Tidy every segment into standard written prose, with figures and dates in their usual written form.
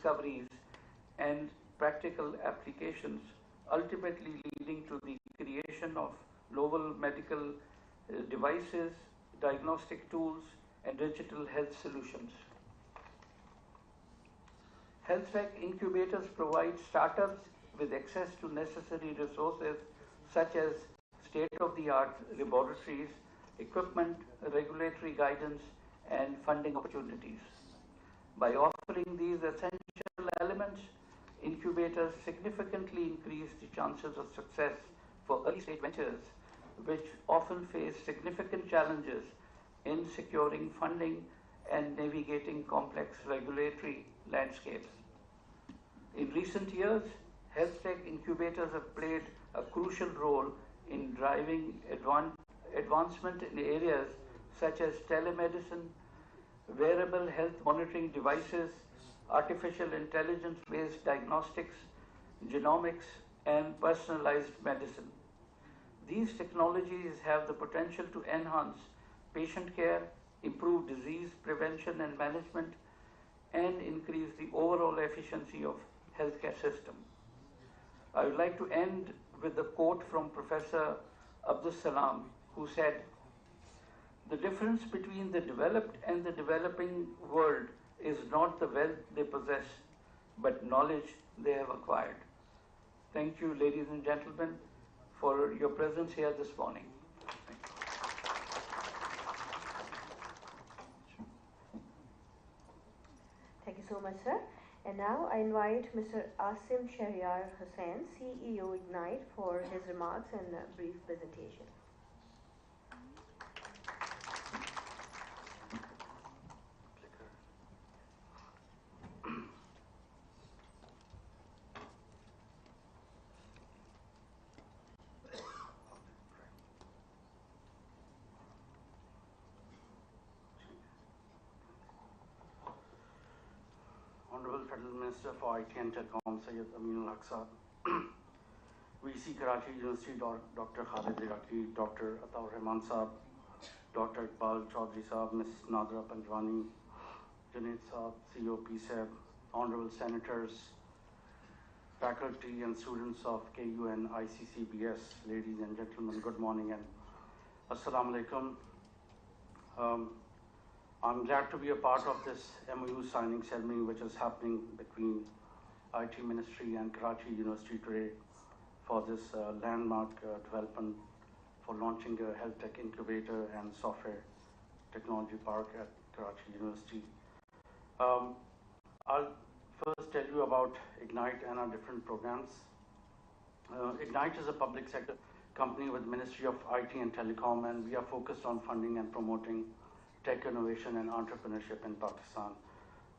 discoveries and practical applications, ultimately leading to the creation of novel medical devices, diagnostic tools, and digital health solutions. Health tech incubators provide startups with access to necessary resources such as state-of-the-art laboratories, equipment, regulatory guidance, and funding opportunities. By offering these essential elements, incubators significantly increase the chances of success for early-stage ventures, which often face significant challenges in securing funding and navigating complex regulatory landscapes. In recent years, health tech incubators have played a crucial role in driving advancement in areas such as telemedicine, wearable health monitoring devices, artificial intelligence-based diagnostics, genomics, and personalized medicine. These technologies have the potential to enhance patient care, improve disease prevention and management, and increase the overall efficiency of healthcare system. I would like to end with a quote from Professor Abdus Salam, who said, "The difference between the developed and the developing world is not the wealth they possess, but knowledge they have acquired." Thank you, ladies and gentlemen, for your presence here this morning. Thank you so much, sir. And now I invite Mr. Asim Shahryar Hussain, CEO Ignite, for his remarks and a brief presentation. Honorable Federal Minister for IT and Telecom, Syed Aminul Haq Saab, VC Karachi University, Dr. Khalid Iraqi, Dr. Ataur Rahman Saab, Dr. Iqbal Chaudhry Saab, Ms. Nadra Panjwani, Junaid Saab, COP Saab, Honorable Senators, faculty and students of KU and ICCBS, ladies and gentlemen, good morning and Assalamu Alaikum. I'm glad to be a part of this MOU signing ceremony which is happening between IT Ministry and Karachi University today for this landmark development for launching a health tech incubator and software technology park at Karachi University. I'll first tell you about Ignite and our different programs. Ignite is a public sector company with Ministry of IT and Telecom, and we are focused on funding and promoting tech innovation and entrepreneurship in Pakistan.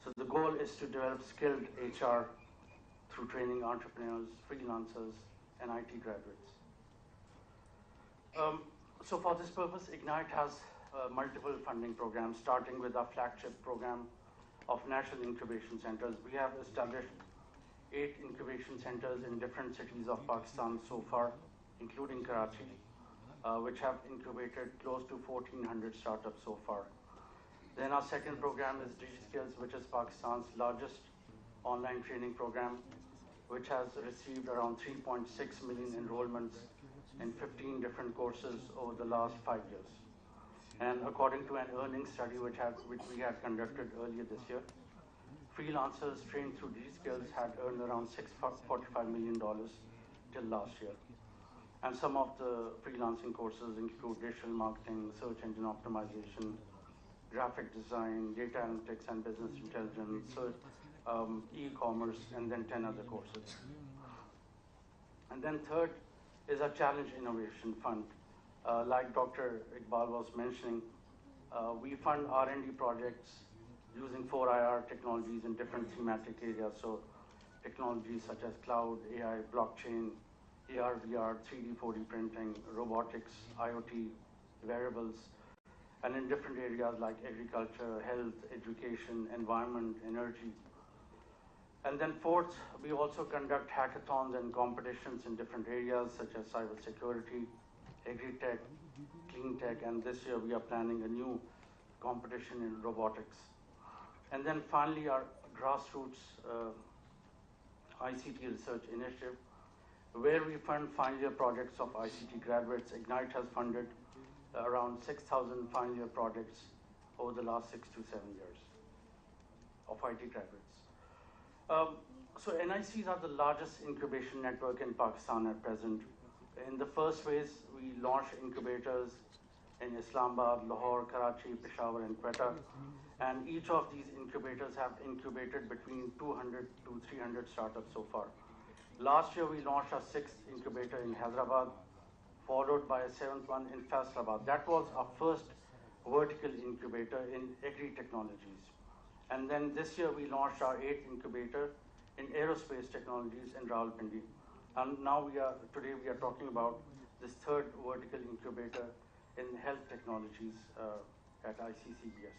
So the goal is to develop skilled HR through training entrepreneurs, freelancers, and IT graduates. So for this purpose, Ignite has multiple funding programs, starting with our flagship program of National Incubation Centers. We have established 8 incubation centers in different cities of Pakistan so far, including Karachi, which have incubated close to 1,400 startups so far. Then our second program is DigiSkills, which is Pakistan's largest online training program, which has received around 3.6 million enrollments in 15 different courses over the last 5 years. And according to an earnings study which we had conducted earlier this year, freelancers trained through DigiSkills had earned around $645 million till last year. And some of the freelancing courses include digital marketing, search engine optimization, graphic design, data analytics and business intelligence, e-commerce, and then 10 other courses. And then third is a Challenge Innovation Fund. Like Dr. Iqbal was mentioning, we fund R&D projects using 4IR technologies in different thematic areas. So technologies such as cloud, AI, blockchain, AR, VR, 3D, 4D printing, robotics, IoT, wearables, and in different areas like agriculture, health, education, environment, energy. And then fourth, we also conduct hackathons and competitions in different areas such as cybersecurity, agri-tech, clean tech, and this year we are planning a new competition in robotics. And then finally, our grassroots ICT research initiative where we fund final year projects of ICT graduates. Ignite has funded around 6,000 final year projects over the last 6 to 7 years of IT graduates. So NICs are the largest incubation network in Pakistan at present. In the first phase, we launched incubators in Islamabad, Lahore, Karachi, Peshawar, and Quetta. And each of these incubators have incubated between 200 to 300 startups so far. Last year, we launched our 6th incubator in Hyderabad, followed by a 7th one in Faisalabad. That was our first vertical incubator in agri-technologies. And then this year, we launched our 8th incubator in aerospace technologies in Rawalpindi. And now today we are talking about this 3rd vertical incubator in health technologies at ICCBS.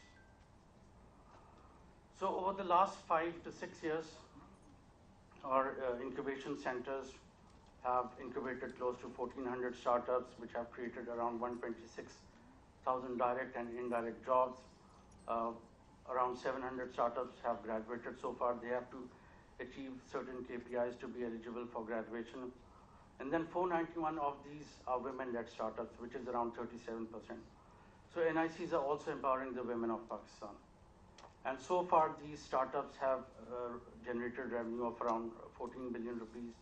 So over the last 5 to 6 years, our incubation centers have incubated close to 1,400 startups, which have created around 126,000 direct and indirect jobs. Around 700 startups have graduated so far. They have to achieve certain KPIs to be eligible for graduation. And then 491 of these are women-led startups, which is around 37%. So NICs are also empowering the women of Pakistan. And so far, these startups have generated revenue of around 14 billion rupees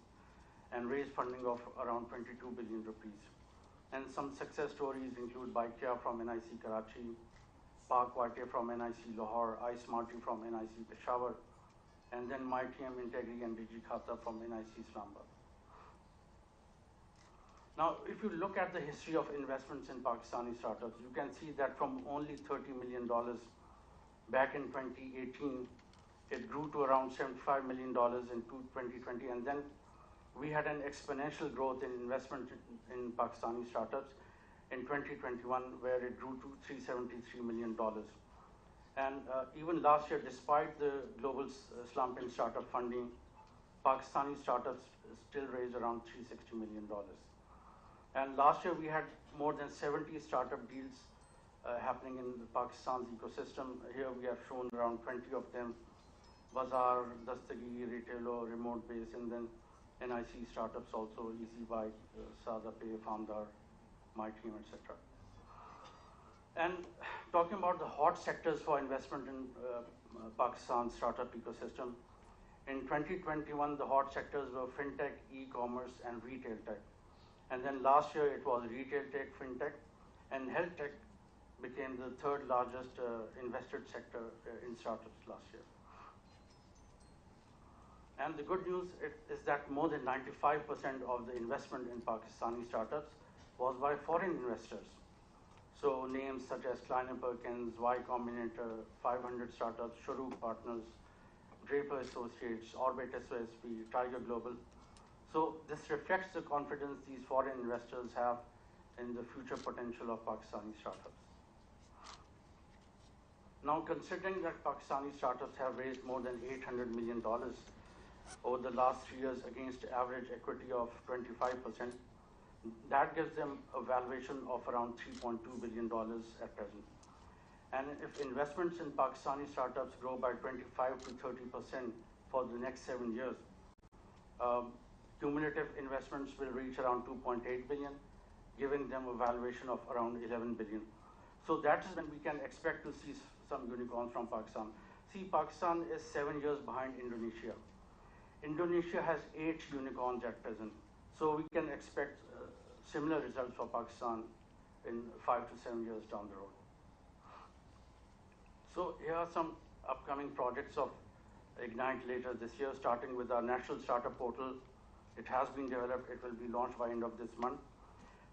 and raised funding of around 22 billion rupees. And some success stories include Bikea from NIC Karachi, Parkwate from NIC Lahore, iSmarty from NIC Peshawar, and then MyTM Integri and DigiKhata from NIC Islamabad. Now, if you look at the history of investments in Pakistani startups, you can see that from only $30 million back in 2018, it grew to around $75 million in 2020, and then we had an exponential growth in investment in Pakistani startups in 2021, where it grew to $373 million. And even last year, despite the global slump in startup funding, Pakistani startups still raised around $360 million. And last year, we had more than 70 startup deals happening in Pakistan's ecosystem. Here we have shown around 20 of them: Bazaar, Dastagi, Retailo, Remote Base, and then NIC startups also, EasyBike, SadaPay, Famdar, MyTeam, etc. And talking about the hot sectors for investment in Pakistan's startup ecosystem, in 2021, the hot sectors were fintech, e-commerce, and retail tech. And then last year, it was retail tech, fintech, and health tech became the 3rd largest invested sector in startups last year. And the good news is that more than 95% of the investment in Pakistani startups was by foreign investors. So names such as Kleiner Perkins, Y Combinator, 500 Startups, Shuru Partners, Draper Associates, Orbit SOSP, Tiger Global. So this reflects the confidence these foreign investors have in the future potential of Pakistani startups. Now, considering that Pakistani startups have raised more than $800 million over the last 3 years against average equity of 25%, that gives them a valuation of around $3.2 billion at present. And if investments in Pakistani startups grow by 25 to 30% for the next 7 years, cumulative investments will reach around 2.8 billion, giving them a valuation of around 11 billion. So that is when we can expect to see some unicorns from Pakistan. See, Pakistan is 7 years behind Indonesia. Indonesia has 8 unicorns at present. So we can expect similar results for Pakistan in 5 to 7 years down the road. So here are some upcoming projects of Ignite later this year, starting with our National Startup Portal. It has been developed. It will be launched by end of this month.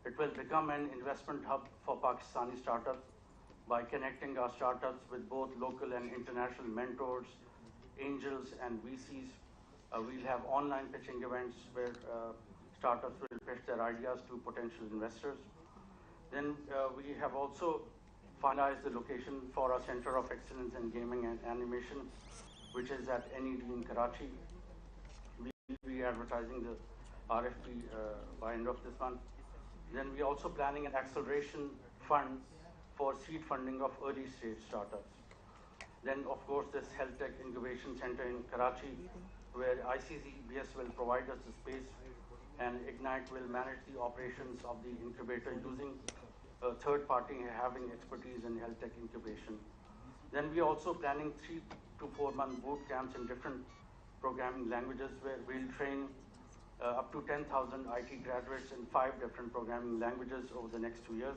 It will become an investment hub for Pakistani startups by connecting our startups with both local and international mentors, angels, and VCs. We'll have online pitching events where startups will pitch their ideas to potential investors. Then we have also finalized the location for our Center of Excellence in Gaming and Animation, which is at NED in Karachi. We will be advertising the RFP by end of this month. Then we are also planning an acceleration fund for seed funding of early stage startups. Then, of course, this Health Tech Incubation Center in Karachi, where ICCBS will provide us the space and Ignite will manage the operations of the incubator using a third party having expertise in health tech incubation. Then we are also planning 3 to 4 month boot camps in different programming languages where we'll train up to 10,000 IT graduates in 5 different programming languages over the next 2 years.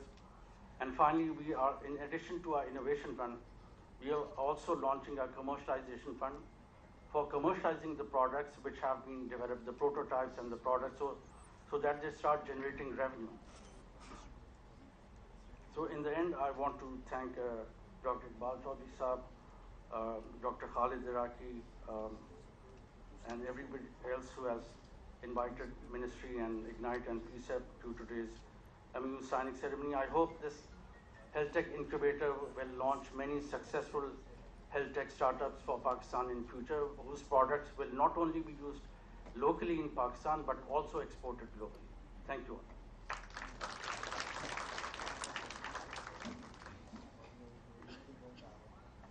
And finally, we are, in addition to our innovation fund, we are also launching a commercialization fund for commercializing the products which have been developed, the prototypes and the products, so that they start generating revenue. So in the end, I want to thank Dr. Iqbal Chaudhry Saab, Dr. Khalid Iraqi, and everybody else who has invited Ministry and Ignite and PSEP to today's MOU signing ceremony. I hope this health tech incubator will launch many successful health tech startups for Pakistan in future, whose products will not only be used locally in Pakistan, but also exported globally. Thank you all.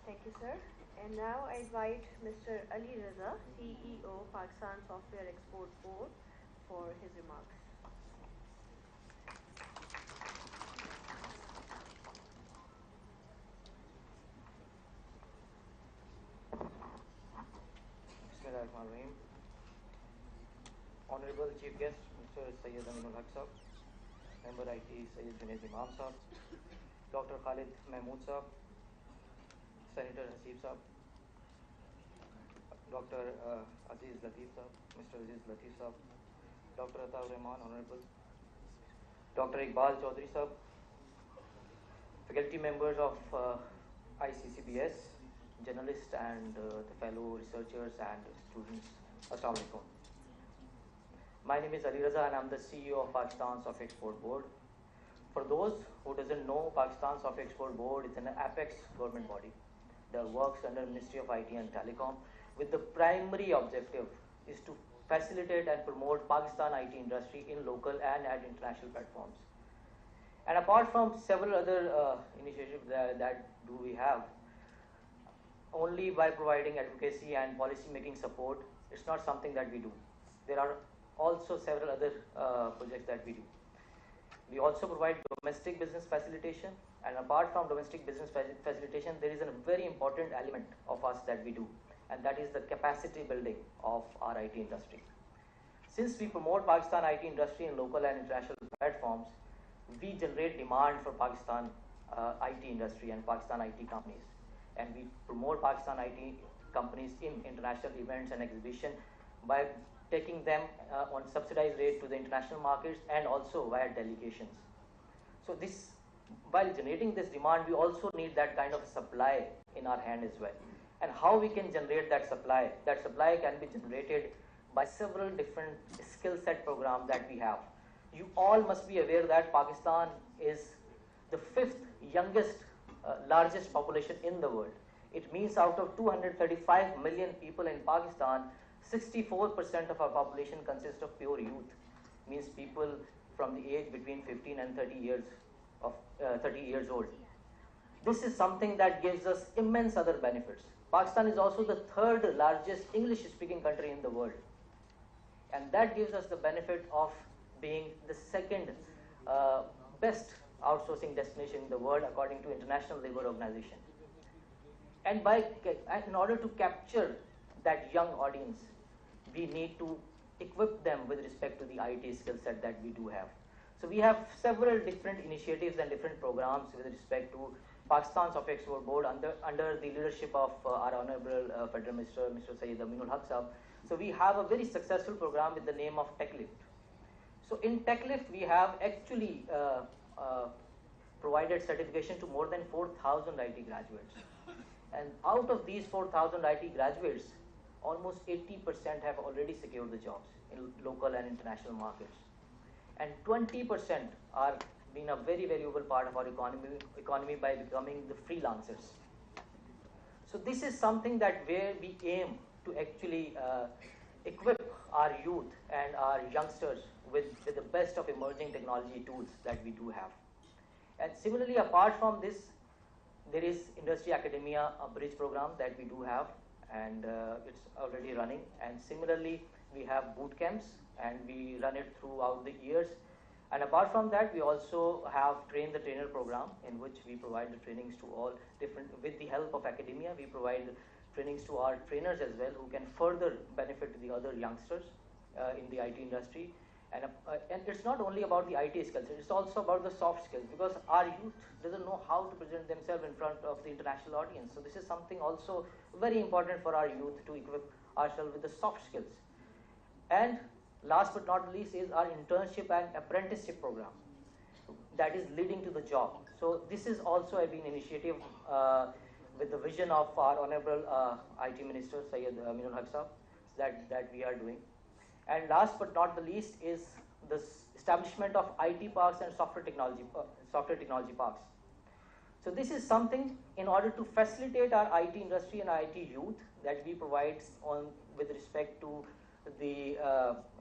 Thank you, sir. And now I invite Mr. Ali Raza, CEO, Pakistan Software Export Board, for his remarks. Bismillahirrahmanirrahim. Honorable Chief Guest, Mr. Sayyid Aminul Haq Sahab, Member IT Sayyid Junaid Imam Sahab, Dr. Khalid Mahmood Sahab, Senator Hasib Sahab, Dr. Aziz Latif Sahab, Mr. Aziz Latif Sahab, Dr. Ataur Rahman, Honorable, Dr. Iqbal Chaudhry Sahab, faculty members of ICCBS, journalists and the fellow researchers and students, Assalamu alaikum. My name is Ali Raza and I'm the CEO of Pakistan Software Export Board. For those who doesn't know, Pakistan Software Export Board is an apex government body that works under Ministry of IT and Telecom with the primary objective is to facilitate and promote Pakistan IT industry in local and at international platforms. And apart from several other initiatives that do we have, only by providing advocacy and policy making support, it's not something that we do. There are also several other projects that we do. We also provide domestic business facilitation, and apart from domestic business facilitation, there is a very important element of us that we do, and that is the capacity building of our IT industry. Since we promote Pakistan IT industry in local and international platforms, we generate demand for Pakistan IT industry and Pakistan IT companies. And we promote Pakistan IT companies in international events and exhibition by taking them on subsidized rate to the international markets and also via delegations. So this, while generating this demand, we also need that kind of supply in our hand as well. And how we can generate that supply? That supply can be generated by several different skill set programs that we have. You all must be aware that Pakistan is the 5th youngest largest population in the world. It means out of 235 million people in Pakistan, 64% of our population consists of pure youth, means people from the age between 15 and 30 years old. This is something that gives us immense other benefits. Pakistan is also the 3rd largest English-speaking country in the world, and that gives us the benefit of being the 2nd best outsourcing destination in the world according to International Labour Organization. And in order to capture that young audience, we need to equip them with respect to the IT skill set that we do have. So we have several different initiatives and different programs with respect to Pakistan Software Export Board under the leadership of our Honorable Federal Minister, Mr. Sayyid Aminul Haq Sahab. So we have a very successful program with the name of TechLift. So in TechLift, we have actually provided certification to more than 4,000 IT graduates. And out of these 4,000 IT graduates, almost 80% have already secured the jobs in local and international markets. And 20% are being a very valuable part of our economy by becoming the freelancers. So this is something that where we aim to actually equip our youth and our youngsters with the best of emerging technology tools that we do have. And similarly, apart from this, There is Industry Academia Bridge program that we do have, and it's already running. And similarly, we have boot camps, and we run it throughout the years. And apart from that, we also have Train the Trainer program, in which we provide the trainings to all different, with the help of academia, we provide trainings to our trainers as well, who can further benefit the other youngsters in the IT industry. And it's not only about the IT skills, it's also about the soft skills, because our youth doesn't know how to present themselves in front of the international audience. So this is something also very important for our youth, to equip ourselves with the soft skills. And last but not least is our internship and apprenticeship program that is leading to the job. So this is also a been initiative with the vision of our Honorable IT Minister Syed Aminul Haq Sahab that we are doing. And last but not the least is the establishment of IT parks and software technology parks. So this is something in order to facilitate our IT industry and IT youth that we provide on with respect to the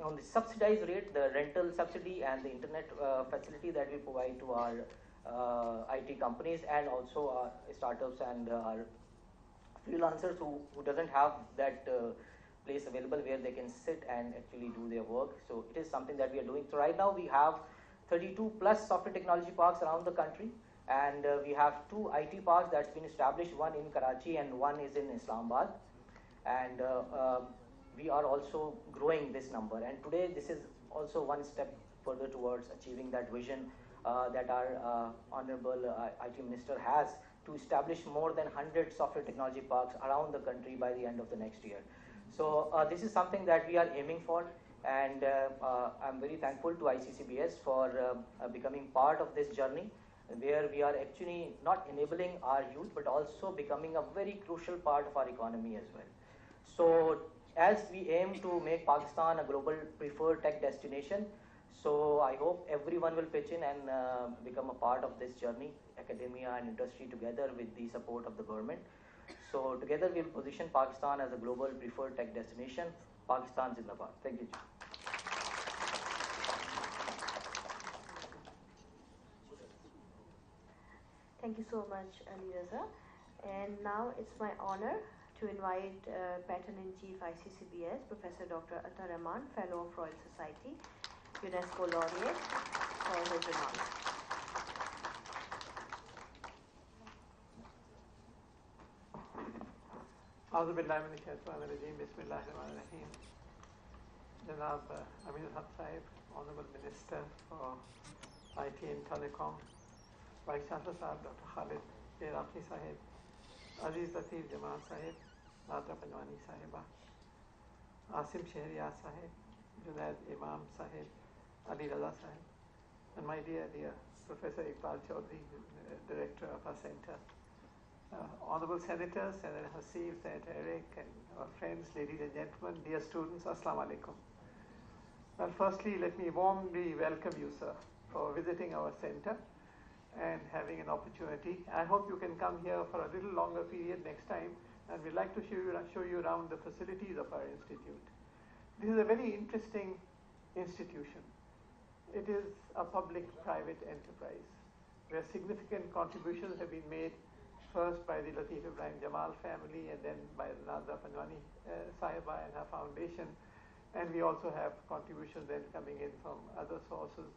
on the subsidized rate, the rental subsidy and the internet facility that we provide to our IT companies, and also our startups and our freelancers who doesn't have that place available where they can sit and actually do their work. So it is something that we are doing. So right now we have 32 plus software technology parks around the country, and we have 2 IT parks that's been established, one in Karachi and one is in Islamabad. And we are also growing this number, and today this is also one step further towards achieving that vision that our Honorable IT Minister has, to establish more than 100 software technology parks around the country by the end of the next year. So this is something that we are aiming for, and I'm very thankful to ICCBS for becoming part of this journey, where we are actually not enabling our youth but also becoming a very crucial part of our economy as well. So as we aim to make Pakistan a global preferred tech destination, so I hope everyone will pitch in and become a part of this journey, academia and industry together with the support of the government. So together we will position Pakistan as a global preferred tech destination. Pakistan Zindabad. Thank you. Thank you so much, Ali Raza. And now it's my honor to invite Patron-in-Chief ICCBS, Professor Dr. Atta Rahman, Fellow of Royal Society, UNESCO Laureate, for his remarks. أعوذ بالله من الشيطان الرجيم بسم الله الرحمن الرحيم. Janab Aminul Haq Sahib, Honorable Minister for IT and Telecom, Vice Chancellor Sahib Dr. Khalid Iraqi Sahib, Aziz Latif Jamal Sahib, Nata Panjwani Sahiba, Asim Shehriar Sahib, Junaid Imam Sahib, Ali Raza Sahib, and my dear Professor Iqbal Chaudhry, Director of our Center. Honorable Senators, Senator Hasib, Senator Eric, and our friends, ladies and gentlemen, dear students, Assalamu alaikum. Well, firstly, let me warmly welcome you, sir, for visiting our center and having an opportunity. I hope you can come here for a little longer period next time, and we'd like to show you around the facilities of our institute. This is a very interesting institution. It is a public-private enterprise where significant contributions have been made, first by the Latif Ibrahim Jamal family, and then by Nada Panjwani Sahiba and her foundation. And we also have contributions then coming in from other sources.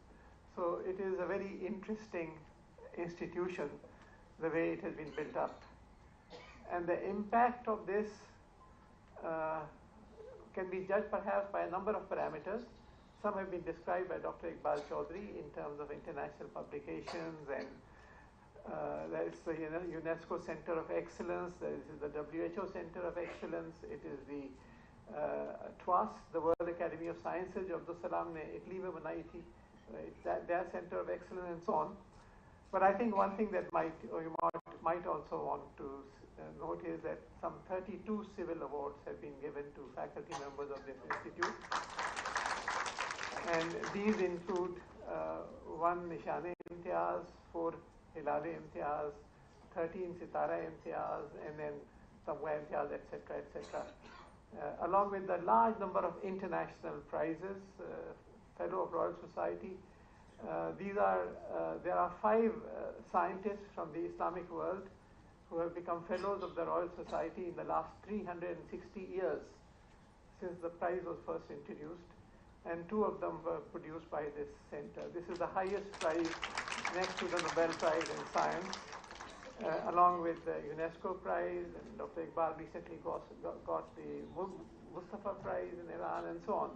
So it is a very interesting institution, the way it has been built up. And the impact of this can be judged perhaps by a number of parameters. Some have been described by Dr. Iqbal Chaudhry in terms of international publications, and there is the UNESCO Center of Excellence, there is the WHO Center of Excellence, it is the TWAS, the World Academy of Sciences, Abdul Salam ne Iqlim Banaiti, their Center of Excellence, and so on. But I think one thing that you might also want to note is that some 32 civil awards have been given to faculty members of this institute. And these include 1 Nishane Imtiaz, 4 Hilale Imtiaz, 13 Sitara Imtiaz, and then Tamwa Imtiaz, etc., etc. Along with a large number of international prizes, Fellow of Royal Society. There are 5 scientists from the Islamic world who have become fellows of the Royal Society in the last 360 years since the prize was first introduced, and 2 of them were produced by this center. This is the highest prize next to the Nobel Prize in Science, along with the UNESCO Prize, and Dr. Iqbal recently got the Mustafa Prize in Iran, and so on.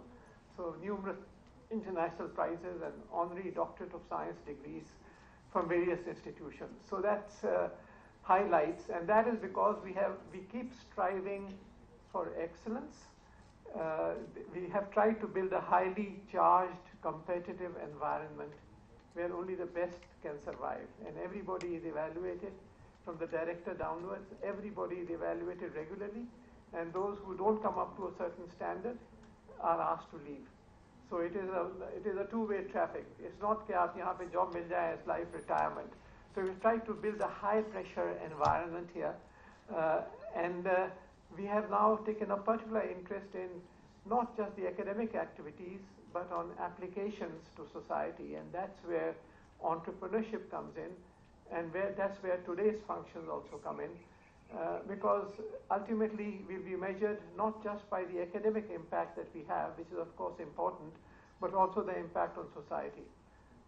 So numerous international prizes and honorary Doctorate of Science degrees from various institutions. So that's highlights, and that is because we keep striving for excellence. We have tried to build a highly charged, competitive environment where only the best can survive, and everybody is evaluated from the director downwards. Everybody is evaluated regularly, and those who don't come up to a certain standard are asked to leave. So it is a two-way traffic. It's not कि आप यहाँ पे job मिल जाए as life retirement. So we try to build a high-pressure environment here, and we have now taken a particular interest in not just the academic activities, but on applications to society, and that's where entrepreneurship comes in, and that's where today's functions also come in, because ultimately we'll be measured not just by the academic impact that we have, which is of course important, but also the impact on society.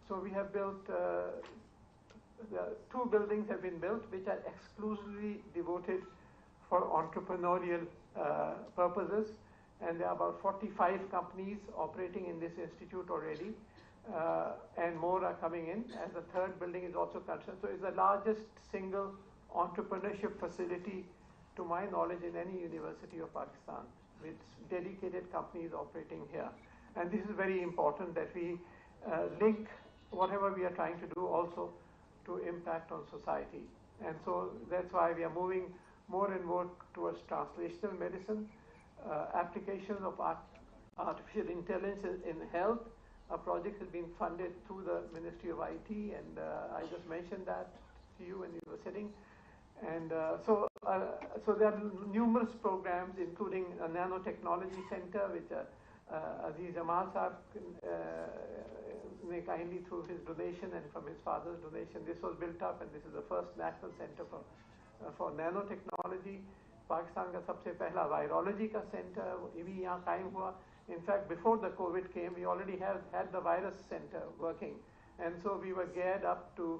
So we have built, the 2 buildings have been built which are exclusively devoted for entrepreneurial purposes, and there are about 45 companies operating in this institute already, and more are coming in, and the 3rd building is also concerned. So it's the largest single entrepreneurship facility, to my knowledge, in any university of Pakistan, with dedicated companies operating here. And this is very important that we link whatever we are trying to do also to impact on society. And so that's why we are moving more and more towards translational medicine, applications of artificial intelligence in health. A project has been funded through the Ministry of IT, and I just mentioned that to you when you were sitting. And so there are numerous programs, including a nanotechnology center, which Aziz Jamal Saab kindly through his donation and from his father's donation, this was built up, and this is the first national center for nanotechnology. Pakistan का सबसे पहला virology का center भी यहाँ कायम हुआ. In fact, before the COVID came, we already had the virus center working, and so we were geared up to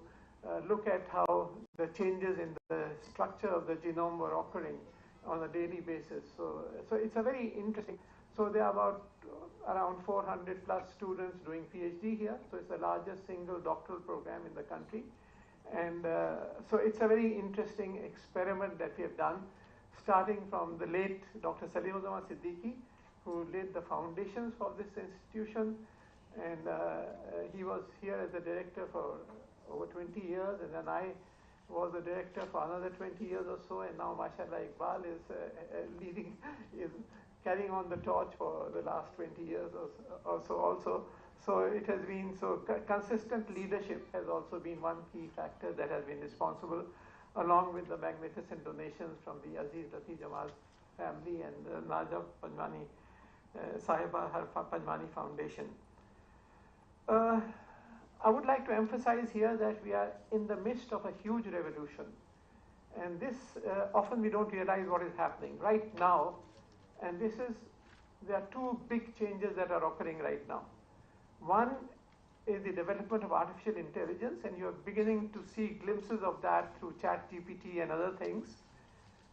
look at how the changes in the structure of the genome were occurring on a daily basis. So it's a very interesting. So there are about around 400 plus students doing PhD here. So it's the largest single doctoral program in the country, and so it's a very interesting experiment that we have done, starting from the late Dr. Salimuzzaman Siddiqui, who laid the foundations for this institution, and he was here as the director for over 20 years, and then I was the director for another 20 years or so, and now mashallah Iqbal is carrying on the torch for the last 20 years or so also. So it has been, consistent leadership has also been one key factor that has been responsible, along with the magnificent donations from the Aziz Latif Jamal family and Najab Panjwani Sahiba, her Panjwani Foundation. I would like to emphasize here that we are in the midst of a huge revolution, and this often we don't realize what is happening right now, and there are 2 big changes that are occurring right now. One is the development of artificial intelligence, and you're beginning to see glimpses of that through ChatGPT and other things.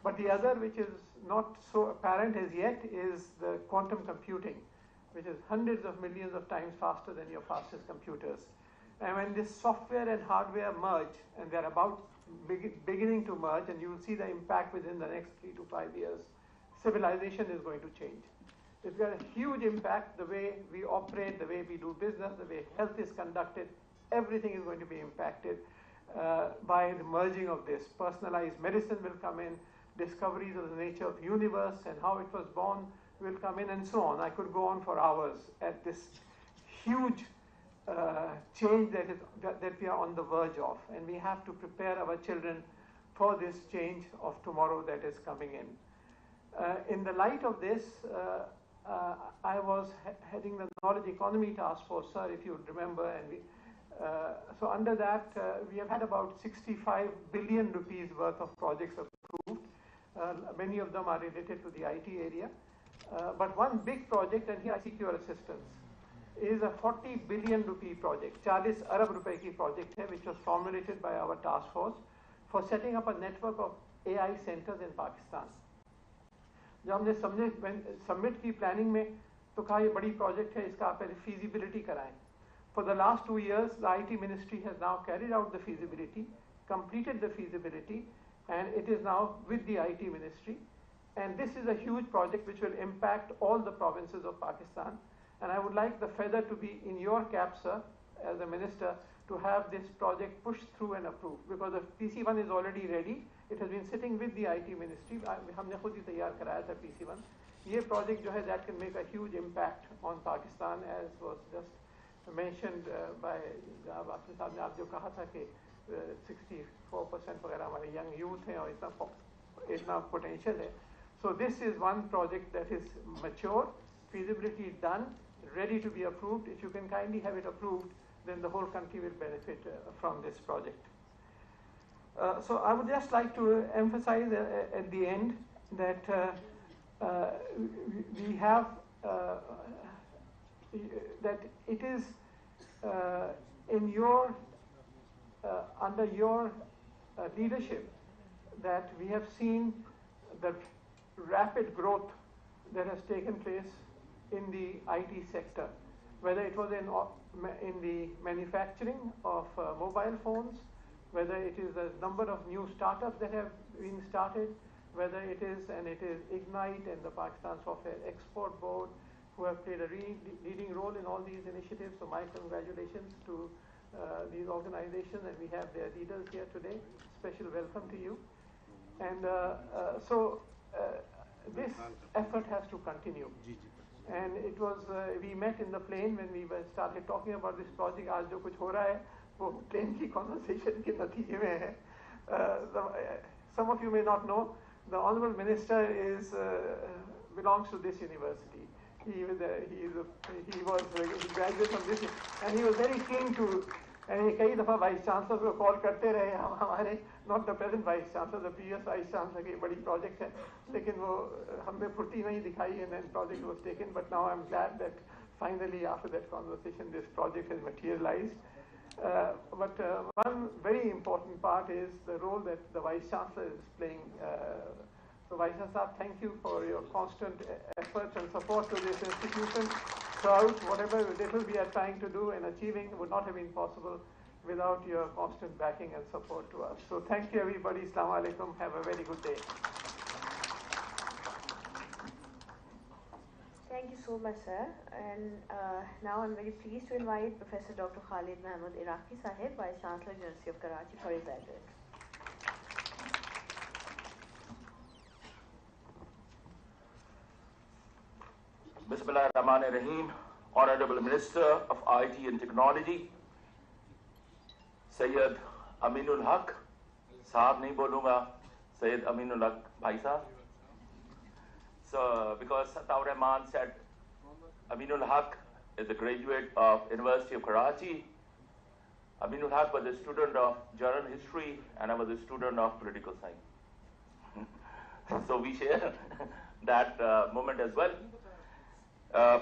But the other, which is not so apparent as yet, is the quantum computing, which is hundreds of millions of times faster than your fastest computers. And when this software and hardware merge, and they're about beginning to merge, and you will see the impact within the next 3 to 5 years, civilization is going to change. It's got a huge impact, the way we operate, the way we do business, the way health is conducted. Everything is going to be impacted by the merging of this. Personalized medicine will come in, discoveries of the nature of the universe and how it was born will come in, and so on. I could go on for hours at this huge change that we are on the verge of, and we have to prepare our children for this change of tomorrow that is coming in. In the light of this, I was heading the Knowledge Economy Task Force, sir, if you remember, and So under that, we have had about 65 billion rupees worth of projects approved. Many of them are related to the IT area. But one big project, and here I seek your assistance, is a 40 billion rupee project, 40 arab rupees ki project hai, which was formulated by our task force for setting up a network of AI centers in Pakistan. जब हमने submit की planning में तो कहा ये बड़ी project है, इसका आप पहले feasibility कराएं. For the last 2 years, the IT ministry has now carried out the feasibility, completed the feasibility, and it is now with the IT ministry. And this is a huge project which will impact all the provinces of Pakistan. And I would like the feather to be in your cap, sir, as a minister, to have this project pushed through and approved. Because the PC1 is already ready. It has been sitting with the IT ministry. हमने खुद ही तैयार कराया था PC1. ये project जो है, that can make a huge impact on Pakistan, as was just mentioned by आपने साहब ने आप जो कहा था कि 64% वगैरह हमारे young youth हैं और इतना potential है. So this is one project that is mature, feasibility done, ready to be approved. If you can kindly have it approved, then the whole country will benefit from this project. So I would just like to emphasize at the end that we have that it is in your under your leadership that we have seen the rapid growth that has taken place in the IT sector, whether it was in the manufacturing of mobile phones, whether it is the number of new startups that have been started, whether it is Ignite and the Pakistan Software Export Board, who have played a leading role in all these initiatives. So my congratulations to these organizations, and we have their leaders here today. Special welcome to you. And this effort has to continue. And it was, we met in the plane when we started talking about this project. आज जो कुछ हो रहा है वो plane की conversation के नतीजे में है. Some of you may not know, the Honorable Minister belongs to this university. He graduated from this, and he was very keen to. And कई दफ़ा वाइस चांसलर को कॉल करते रहे हमारे, not the present vice chancellor, the previous vice chancellor की बड़ी project है, लेकिन वो हमने फुर्ती नहीं दिखाई, and then project was taken. But now I'm glad that finally after that conversation this project has materialized. But one very important part is the role that the vice chancellor is playing. So Vice Chancellor, thank you for your constant efforts and support to this institution. Throughout, whatever little we are trying to do and achieving would not have been possible without your constant backing and support to us. So thank you everybody. Assalamu alaikum. Have a very good day. Thank you so much, sir. And now I'm very pleased to invite Professor Dr. Khalid Mahmood Iraqi Sahib, Vice Chancellor, University of Karachi, for his address. Bismillahirrahmanirrahim. Honorable Minister of IT and Technology, Sayyid Aminul Haq, Sahab nahi bolunga, Sayyid Aminul Haq Bhai Sahab. So, because Ataur Rahman said Aminul Haq is a graduate of University of Karachi. Aminul Haq was a student of General History, and I was a student of Political Science. So we share that moment as well.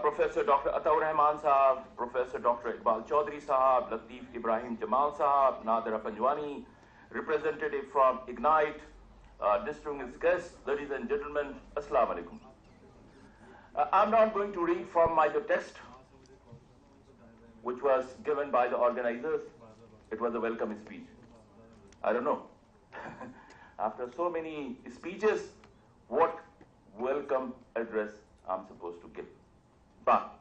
Professor Dr. Ataur Rahman Sahab, Professor Dr. Iqbal Chaudhry Sahab, Latif Ibrahim Jamal Sahab, Nadira Panjwani, representative from Ignite, distinguished guests, ladies and gentlemen, Assalamu alaikum. I'm not going to read from my text, which was given by the organizers. It was a welcome speech. I don't know. After so many speeches, what welcome address I'm supposed to give? But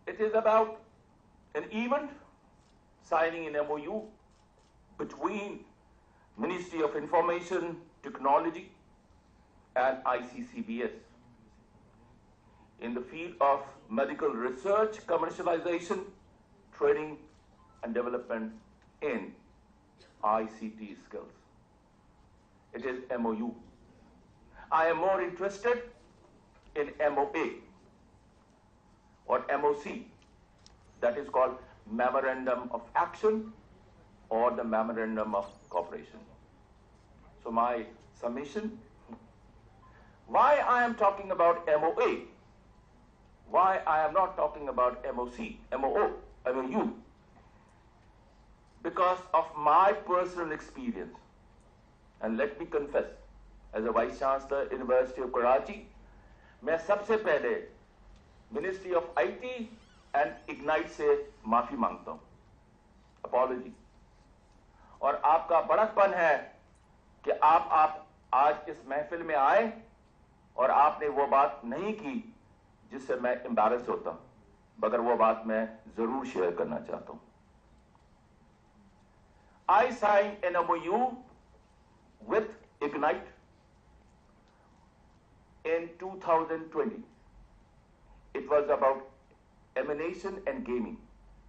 it is about an event, signing an MOU between Ministry of Information Technology and ICCBS in the field of medical research, commercialization, training and development in ICT skills. It is MOU. I am more interested in MOA or MOC, that is called Memorandum of Action or the Memorandum of Cooperation. So my summation, why I am talking about MOA, why I am not talking about MOC, MOU, because of my personal experience. And let me confess, as a Vice Chancellor, University of Karachi, मैं सबसे पहले Ministry of IT and Ignite से माफी मांगता हूं, apology. और आपका बड़कपन है कि आप आज इस महफिल में आए और आपने वो बात नहीं की जिससे मैं एम्बैरस होता हूं, मगर वो बात मैं जरूर शेयर करना चाहता हूं. I signed an MOU with Ignite in 2020. It was about emanation and gaming,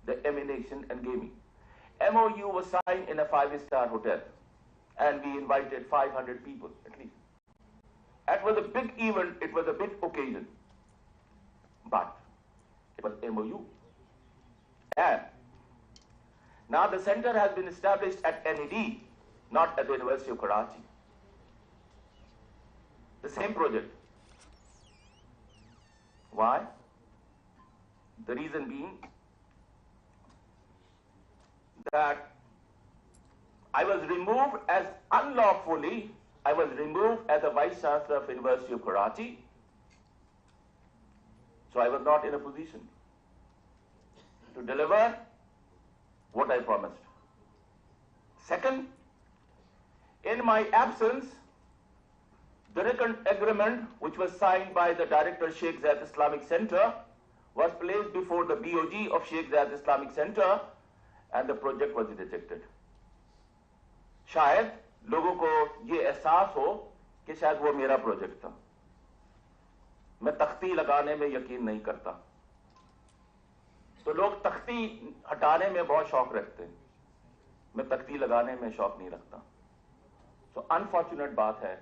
the emanation and gaming. MOU was signed in a 5-star hotel, and we invited 500 people at least. That was a big event, it was a big occasion, but it was MOU. And now the center has been established at NED, not at the University of Karachi. The same project. Why? The reason being that I was removed as unlawfully, I was removed as a Vice Chancellor of University of Karachi, so I was not in a position to deliver what I promised. Second, in my absence, the agreement which was signed by the Director Sheikh Zayed Islamic Center was placed before the BOG of Sheikh Zayed Islamic Center and the project was rejected. शायद लोगों को ये एहसास हो कि शायद वो मेरा प्रोजेक्ट था. मैं तख्ती लगाने में यकीन नहीं करता, तो लोग तख्ती हटाने में बहुत शौक रखते हैं, मैं तख्ती लगाने में शौक नहीं रखता. तो अनफॉर्चुनेट बात है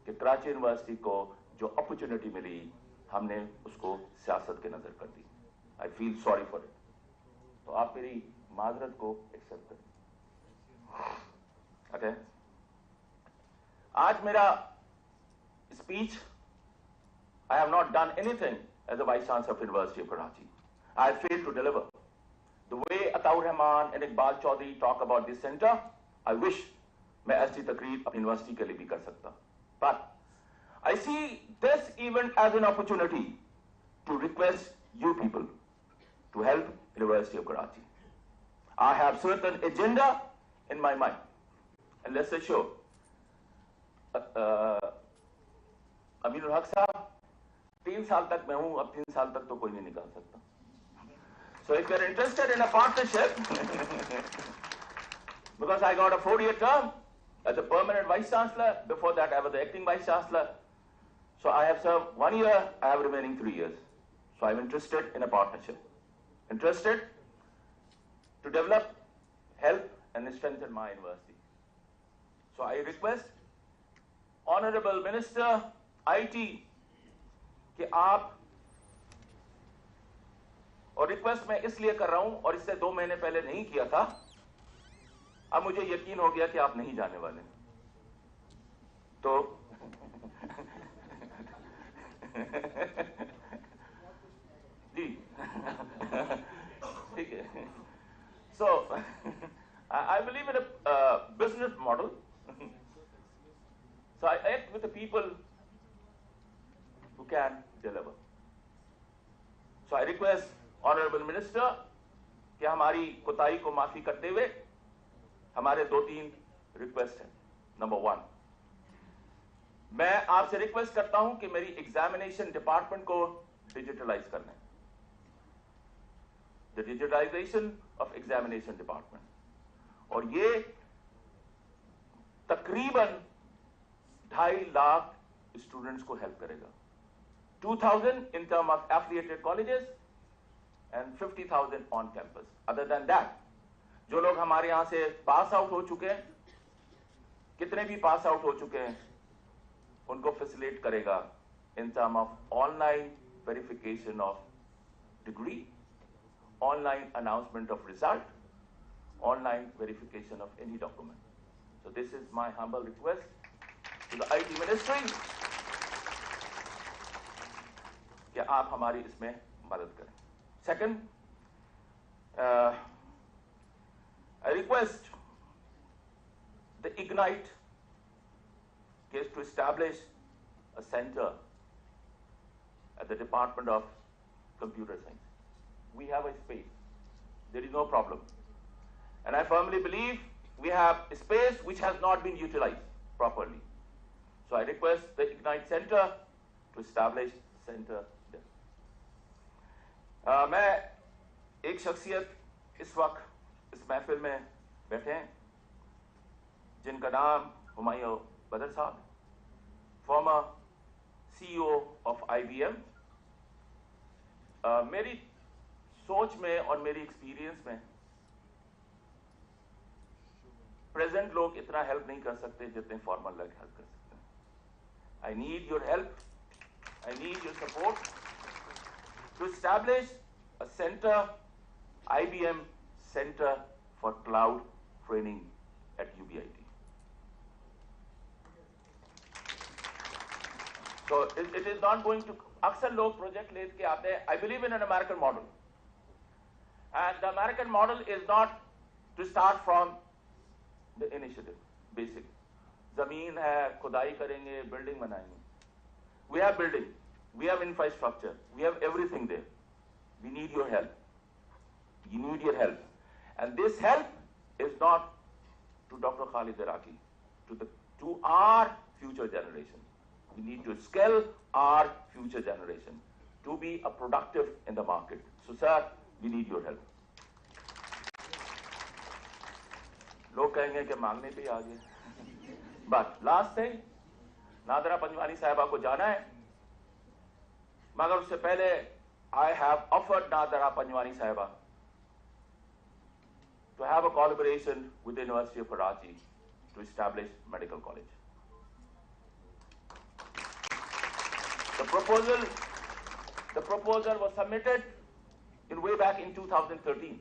कि कराची यूनिवर्सिटी को जो अपॉर्चुनिटी मिली हमने उसको सियासत के नजर कर दी. I feel sorry for it. तो आप मेरी माजरत को एक्सेप्ट करें. ओके, आज मेरा speech, I have not done anything as a Vice Chancellor of University of Karachi. I have failed to deliver. The way Ataur Rahman and Iqbal Chaudhry talk about this center, I wish मैं ऐसी तकरीर अपनी university के लिए भी कर सकता. But I see this event as an opportunity to request you people to help University of Karachi. I have certain agenda in my mind, and let's assure Aminul हक साहब 3 साल तक मैं हूं, अब 3 साल तक तो कोई नहीं निकाल सकता. So if you're interested in a partnership, because I got a 4-year term as a permanent Vice Chancellor, before that I was the acting Vice Chancellor. So I have served 1 year, I have remaining 3 years. So I'm interested in a partnership. Interested to develop, help and strengthen my university. So I request Honorable Minister IT कि आप, और request मैं इसलिए कर रहा हूं और इससे 2 महीने पहले नहीं किया था, अब मुझे यकीन हो गया कि आप नहीं जाने वाले. तो जी ठीक है. So I believe in a business model. So I act with the people who can deliver. So I request Honorable Minister कि हमारी कोताही को माफी करते हुए हमारे 2-3 रिक्वेस्ट हैं. नंबर 1, मैं आपसे रिक्वेस्ट करता हूं कि मेरी एग्जामिनेशन डिपार्टमेंट को डिजिटलाइज करना है. The digitalisation of examination department, और ये तकरीबन 2.5 लाख स्टूडेंट्स को हेल्प करेगा. 2,000 in terms of affiliated colleges and 50,000 on campus. Other than that, जो लोग हमारे यहां से पास आउट हो चुके हैं, कितने भी पास आउट हो चुके हैं, उनको फैसिलिटेट करेगा in terms of online verification of degree online announcement of result, online verification of any document. So this is my humble request to the IT Ministry کہ آپ ہماری اس میں مدد کریں. Second, I request the Ignite case to establish a center at the Department of Computer Science. We have a space. There is no problem. And I firmly believe we have a space which has not been utilized properly. So I request the Ignite Center to establish center there. میں ایک شخصیت اس وقت اس محفل میں بیٹھے ہیں جن کا نام ہمایوں بدر صاحب، فارمر CEO of IBM. میری سوچ میں اور میری ایکسپیرینس میں پریزنٹ لوگ اتنا ہیلپ نہیں کر سکتے جتنے فارمر لوگ ہیلپ کر سکتے ہیں. I need your help. I need your support to establish a center, IBM Center for Cloud Training at UBIT. So it is not going to, اکثر لوگ پروجیکٹ لے کے آتے ہیں. I believe in an American model. And the American model is not to start from the initiative, basic. زمین ہے, کھدائی کریں گے, بلڈنگ بنائیں گے. We have building, we have infrastructure, we have everything there. We need your help. You need your help. And this help is not to Dr. Khalid Iraqi, to our future generation. We need to skill our future generation to be a productive in the market. So sir, we need your help. لوگ کہیں گے کہ مانگنے پہ آ گئے. But last thing, Nadira پنجوانی صاحبہ کو جانا ہے, مگر اس سے پہلے I have offered نادرہ پنجوانی صاحبہ to have a collaboration with the University of Karachi to establish medical college. The proposal was submitted way back in 2013.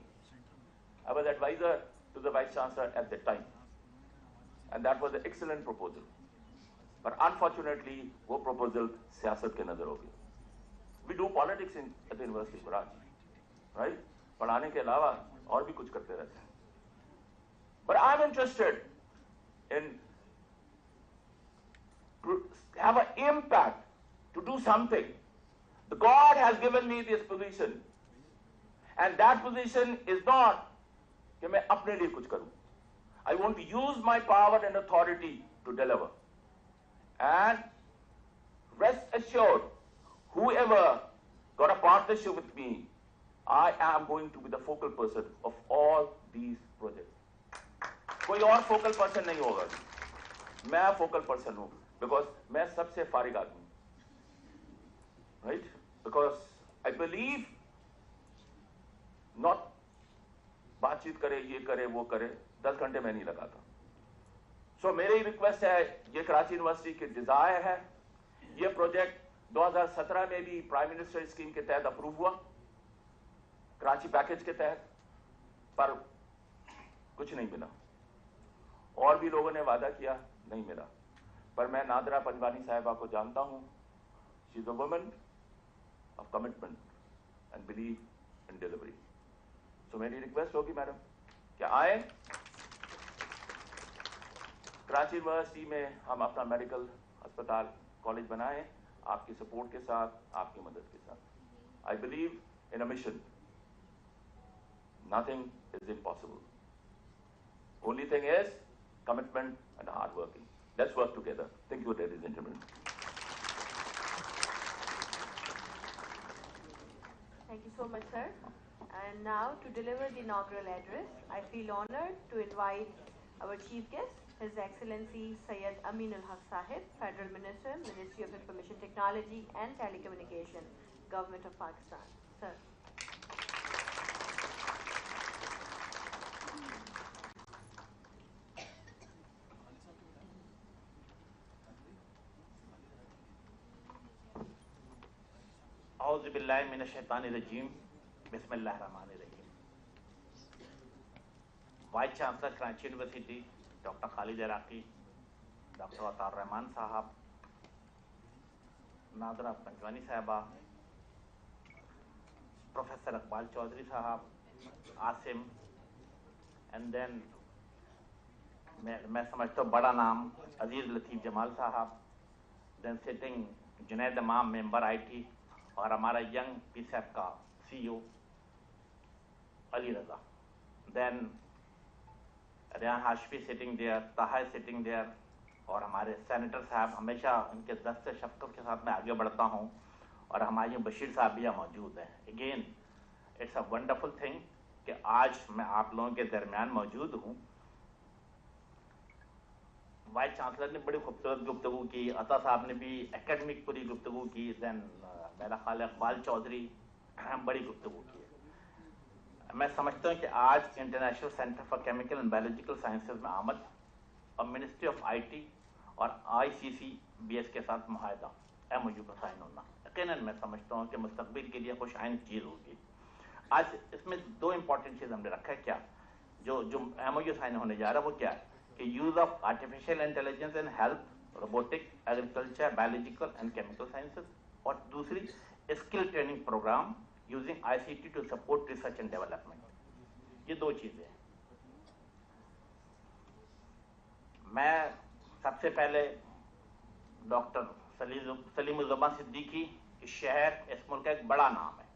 I was advisor to the Vice Chancellor at that time. And that was an excellent proposal. But unfortunately, وہ proposal سیاست کے نظر ہو گئی. We do politics at the University of Karachi, right? پڑھانے کے علاوہ اور بھی کچھ کرتے رہتے ہیں. But I'm interested in to have an impact, to do something. The God has given me this position. And that position is not کہ میں اپنے لیے کچھ کروں. I want to use my power and authority to deliver. And rest assured, whoever got a partnership with me, I am going to be the focal person of all these projects. کوئی اور focal person نہیں ہوگا, میں focal person ہوں, because میں سب سے فارغ آدمی ہوں. Right? Because I believe not بات چیت کرے, یہ کرے, وہ کرے, 10 گھنٹے میں نہیں لگاتا. سو میری ریکویسٹ ہے, یہ کراچی یونیورسٹی کی ڈیزائر ہے. یہ پروجیکٹ 2017 میں بھی پرائم منسٹر اسکیم کے تحت اپروو ہوا, کراچی پیکج کے تحت, پر کچھ نہیں ملا. اور بھی لوگوں نے وعدہ کیا, نہیں ملا. پر میں نادرہ پنجوانی صاحبہ کو جانتا ہوں. She is a woman of commitment and believe in delivery. تو میری ریکویسٹ ہوگی میڈم کہ آئیں, کراچی یونیورسٹی میں ہم اپنا میڈیکل اسپتال کالج بنائیں, آپ کی سپورٹ کے ساتھ, آپ کی مدد کے ساتھ. I believe in a mission. Nothing is impossible. Only thing is commitment and hard working. Let's work together. Thank you, ladies and gentlemen. Thank you so much, sir. And now, to deliver the inaugural address, I feel honored to invite our chief guest, His Excellency Syed Aminul Haq Sahib, Federal Minister, Ministry of Information Technology and Telecommunication, Government of Pakistan. Sir. اعوذ باللہ من الشیطان الرجیم. بسم اللہ الرحمن الرحیم. Vice chancellor Karachi university doctor Khalid Iraqi, doctor Ataur Rahman sahab, Nadra Panjwani साहबा, प्रोफेसर इकबाल चौधरी साहब, आसिम, एंड देन मैं समझता हूँ बड़ा नाम अजीज लतीफ़ जमाल साहब, देन सिटिंग जुनैद इमाम मेंबर आईटी, और हमारा यंग पीसेफ का CEO Ali Raza, then Riyan Hashmi sitting there, Taha sitting there, और हमारे सेनेटर साहब, हमेशा उनके दस्ते शफ़क़त के साथ मैं आगे बढ़ता हूँ, और हमारे बशीर साहब भी यहाँ मौजूद हैं। Again it's a wonderful thing कि आज मैं आप लोगों के दरमियान मौजूद हूँ। वाइस चांसलर ने बड़ी खूबसूरत गुफ्तगू की, अता साहब ने भी एकेडमिक पूरी गुफ्तगू की, देन मेरा ख्याल इकबाल चौधरी बड़ी गुफ्तगू की। मैं समझता हूँ कि आज international centre for chemical and biological sciences में आमद और मिनिस्ट्री ऑफ आईटी और ICCBS के साथ मुआहदा MOU पर साइन होना यकीनन मैं समझता हूँ कि मुस्तकबिल के लिए खुश आइन चीज़ होगी। आज इसमें दो इंपॉर्टेंट चीज़ हमने रखा है। क्या जो MOU साइन होने जा रहा है वो क्या है कि use of artificial intelligence in health, robotic, agriculture, biological and chemical sciences, और दूसरी skill training programme using ICT to support research and development. ये दो चीज़ें हैं। मैं सबसे पहले डॉक्टर सलीमुज़्ज़मान सिद्दीकी, इस शहर, इस मुल्क का एक बड़ा नाम है,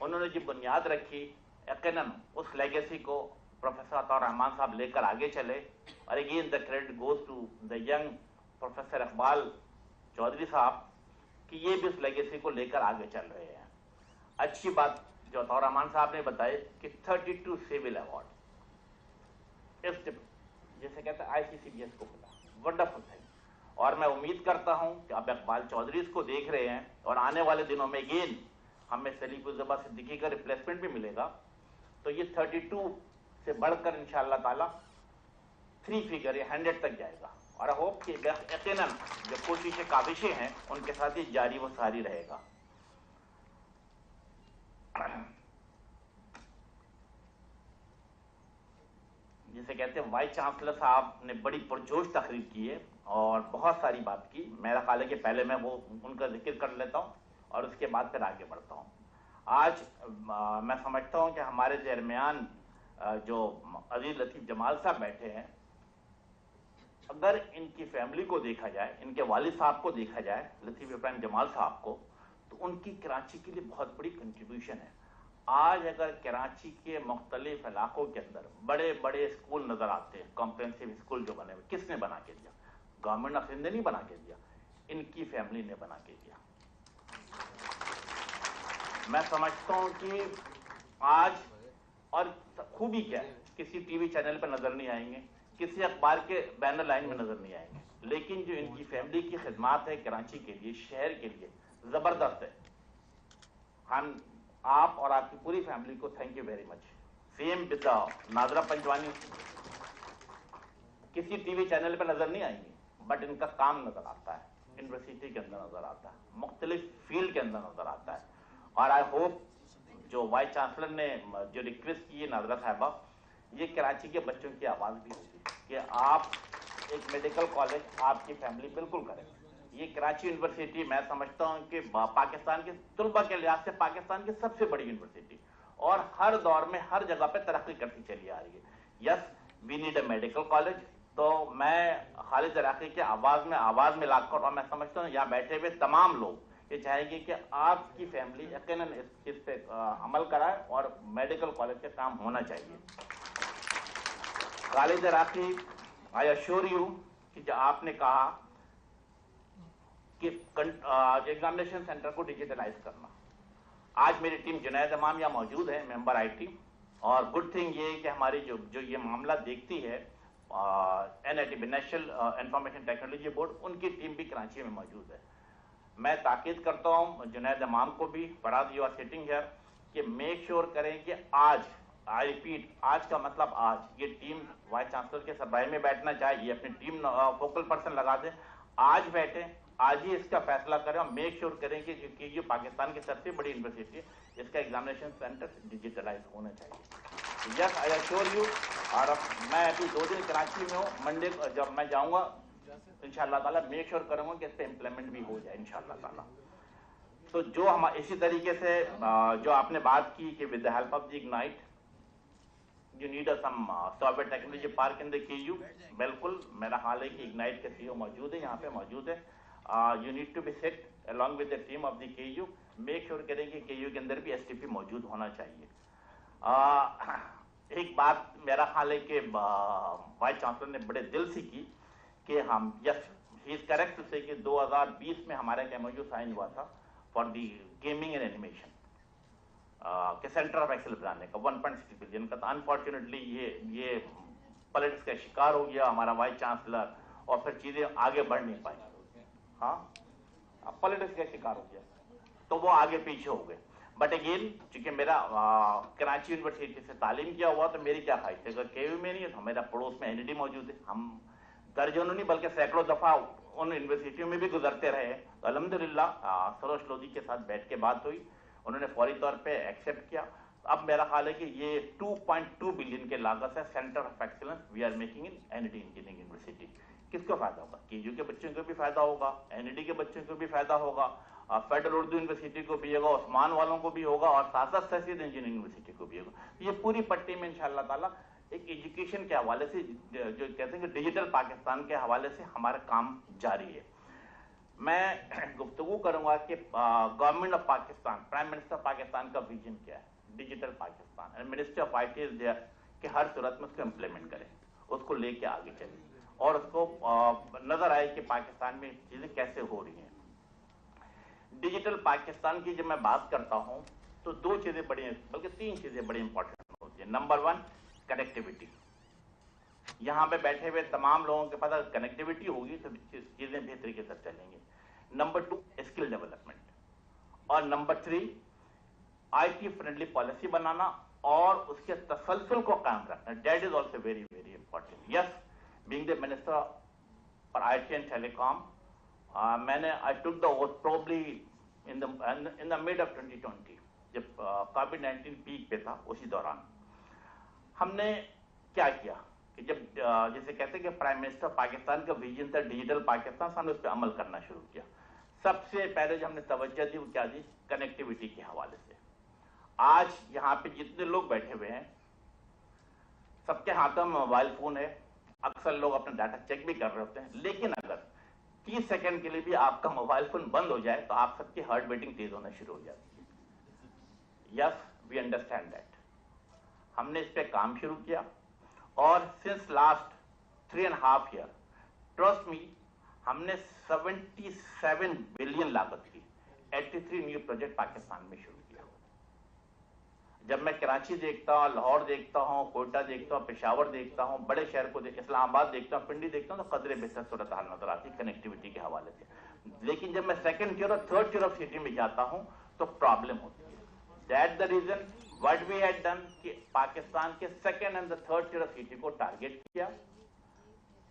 उन्होंने जो बुनियाद रखी यकीनन उस लेगेसी को प्रोफेसर अतार रहमान साहब लेकर आगे चले, और again the credit goes to the young professor Iqbal Chaudhry साहब कि ये भी उस लेगेसी को लेकर आगे चल रहे हैं। अच्छी बात जो अतार रहमान साहब ने बताई कि 32 सिविल अवार्ड इस जैसे कहते हैं ICCBS को मिला, वंडरफुल थिंग। और मैं उम्मीद करता हूं कि अब इकबाल चौधरी इसको देख रहे हैं, और आने वाले दिनों में अगेन हमें सलीमुज़्ज़मान सिद्दीकी का रिप्लेसमेंट भी मिलेगा, तो ये 32 से बढ़कर इंशाअल्लाह ताला 3 फिगर या 100 तक जाएगा। और आई होप कि यकीनन जो कोशिशें काबिशें हैं उनके साथ ही जारी व सारी रहेगा। जिसे कहते हैं वाइस चांसलर साहब ने बड़ी पुरजोश तकरीर की है और बहुत सारी बात की। मेरा ख्याल है कि पहले मैं वो उनका जिक्र कर लेता हूँ और उसके बाद फिर आगे बढ़ता हूँ। आज मैं समझता हूँ कि हमारे दरमियान जो अजीज लतीफ़ जमाल साहब बैठे हैं, अगर इनकी फैमिली को देखा जाए, इनके वालिद साहब को देखा जाए, लतीफ़ इब्राहिम जमाल साहब को, तो उनकी कराची के लिए बहुत बड़ी कंट्रीब्यूशन है। आज अगर कराची के मुख्तलिफ इलाकों के अंदर बड़े बड़े स्कूल नजर आते हैं, कॉम्प्रिहेंसिव स्कूल जो बने हुए, किसने बना के दिया? गवर्नमेंट ऑफ इंडिया ने नहीं बना के दिया, इनकी फैमिली ने बना के दिया। मैं समझता हूं कि आज, और खूबी क्या है, किसी टीवी चैनल पर नजर नहीं आएंगे, किसी अखबार के बैनर लाइन में नजर नहीं आएंगे, लेकिन जो इनकी फैमिली की खिदमत है कराची के लिए, शहर के लिए, जबरदस्त है। हम आप और आपकी पूरी फैमिली को thank you very much. Same with NADRA Panjwani, किसी टीवी चैनल पर नजर नहीं आएंगी, बट इनका काम नजर आता है, यूनिवर्सिटी के अंदर नजर आता है, मुख्तलिफ फील्ड के अंदर नजर आता है। और आई होप जो वाइस चांसलर ने जो रिक्वेस्ट की है नादरा साहबा, ये कराची के बच्चों की आवाज भी होगी कि आप एक मेडिकल कॉलेज आपकी फैमिली बिल्कुल करें। ये कराची यूनिवर्सिटी मैं समझता हूं कि पाकिस्तान के तुलबा के लिहाज से पाकिस्तान की सबसे बड़ी यूनिवर्सिटी, और हर दौर में हर जगह पे तरक्की करती चली आ रही है। Yes, we need a medical college. तो मैं खालिद इराकी की आवाज में आवाज मिलाकर, और मैं समझता हूँ यहाँ बैठे हुए तमाम लोग ये चाहेंगे कि आपकी फैमिली यकीनन इस पे अमल कराए और मेडिकल कॉलेज का काम होना चाहिए। Khalid Iraqi, I assure you कि जो आपने कहा कि एग्जामिनेशन सेंटर को डिजिटलाइज करना, आज मेरी टीम जुनैद इमाम यहाँ मौजूद है, मेंबर आईटी, और गुड थिंग ये है कि हमारी जो ये मामला देखती है NIT national information technology board, उनकी टीम भी कराची में मौजूद है। मैं ताकीद करता हूँ जुनैद इमाम को भी, Faraz you are sitting here, कि मेक श्योर करें कि आज, आई रिपीट, आज का मतलब आज, ये टीम वाइस चांसलर के सभाए में बैठना चाहिए, अपनी टीम फोकल पर्सन लगा दें, आज बैठे, आज ही इसका फैसला करें और मेक श्योर करें कि क्योंकि ये पाकिस्तान की सबसे बड़ी यूनिवर्सिटी है, इसका एग्जामिनेशन सेंटर डिजिटलाइज होना चाहिए। Yes I assure you. और मैं अभी 2 दिन कराची में हूँ, मंडे जब मैं जाऊँगा इंशाअल्लाह ताला मेक श्योर करूँगा कि इस पर इम्प्लीमेंट भी हो जाए इंशाअल्लाह ताला। तो जो हम इसी तरीके से जो आपने बात की कि with the help of the ignite you need some software technology park in the KU, बिल्कुल मेरा ख्याल है कि इग्नाइट के सीईओ मौजूद है, यहाँ पे मौजूद है। You need to be sit along with the team of the KU, make sure करें कि केयू के अंदर भी एसटीपी मौजूद होना चाहिए। एक बात मेरा ख्याल है कि वाइस चांसलर ने बड़े दिल से की कि हम yes he is correct to say कि 2020 में हमारा एक एमओयू साइन हुआ था for the gaming and animation के सेंटर ऑफ एक्सेल बनाने का 1.6 बिलियन का। तो अनफॉर्चुनेटली ये पॉलिटिक्स का शिकार हो गया हमारा वाइस चांसलर और फिर चीजें आगे बढ़ नहीं पाई। हाँ पॉलिटिक्स का शिकार हो गया तो वो आगे पीछे हो गए। बट अगेन चूंकि मेरा कराची यूनिवर्सिटी से तालीम किया हुआ तो मेरी क्या ख्वाहिश है, अगर केयू में नहीं है तो मेरा पड़ोस में एनडी मौजूद है। हम दर्जनों नहीं बल्कि सैकड़ों दफा उन यूनिवर्सिटियों में भी गुजरते रहे। तो अल्हम्दुलिल्लाह सरोज लोधी के साथ बैठ के बात हुई, उन्होंने फौरी तौर पे एक्सेप्ट किया। अब मेरा ख्याल है कि ये 2.2 बिलियन के लागत है centre of excellence we are making in NED engineering university. किसको फायदा होगा? केयू के बच्चों को भी फायदा होगा, एनडी के बच्चों को भी फायदा होगा, फेडरल उर्दू यूनिवर्सिटी को भी होगा, उस्मान वालों को भी होगा और साथ साथ सैयद इंजीनियरिंग यूनिवर्सिटी को भी होगा। ये पूरी पट्टी में इंशाअल्लाह ताला एक एजुकेशन के हवाले से जो कहते हैं कि डिजिटल पाकिस्तान के हवाले से हमारा काम जारी है। मैं गुफ्तगू करूंगा कि government of Pakistan, prime minister Pakistan का विजन क्या है digital Pakistan, and minister of IT is there कि हर सूरत में उसको इम्प्लीमेंट करें, उसको लेके आगे चलें और उसको नजर आए कि पाकिस्तान में चीजें कैसे हो रही हैं। डिजिटल पाकिस्तान की जब मैं बात करता हूं तो 2 चीजें बड़ी, बल्कि 3 चीजें बड़ी इंपॉर्टेंट होती है। नंबर 1 कनेक्टिविटी, यहां पे बैठे हुए तमाम लोगों के पास अगर कनेक्टिविटी होगी तो चीजें बेहतर तरीके से चलेंगी। नंबर 2 स्किल डेवलपमेंट और नंबर 3 आईटी फ्रेंडली पॉलिसी बनाना और उसके तसलसल को कायम रखना। That is also very very important. Yes being the minister for IT and telecom मैंने I took the oath probably in the mid of 2020 जब कोविड-19 पीक पे था। उसी दौरान हमने क्या किया कि जब जैसे कहते हैं कि प्राइम मिनिस्टर पाकिस्तान का विजन था डिजिटल पाकिस्तान, हमने उस पर अमल करना शुरू किया। सबसे पहले जो हमने तवज्जो दी वो क्या दी? कनेक्टिविटी के हवाले से। आज यहाँ पे जितने लोग बैठे हुए हैं सबके हाथों में मोबाइल फोन है, अक्सर लोग अपना डाटा चेक भी कर रहे होते हैं, लेकिन अगर 30 सेकंड के लिए भी आपका मोबाइल फोन बंद हो जाए तो आप सबकी हार्ट बीटिंग तेज होना शुरू हो जाती है। Yes we understand that. हमने इस पे काम शुरू किया और since last 3.5 year trust me हमने 77 बिलियन लागत की 83 न्यू प्रोजेक्ट पाकिस्तान में शुरू किया। जब मैं कराची देखता हूँ, लाहौर देखता हूँ, कोयटा देखता हूँ, पेशावर देखता हूँ, बड़े शहर को इस्लामाबाद देखता हूँ, पिंडी देखता हूँ, तो कदरे बेहतर सूरत हाल नजर आती है कनेक्टिविटी के हवाले से। लेकिन जब मैं सेकंड टियर और थर्ड टियर ऑफ सिटी में जाता हूँ तो प्रॉब्लम होती है। That the reason what we had done कि पाकिस्तान के second and the third tier of city को टारगेट किया,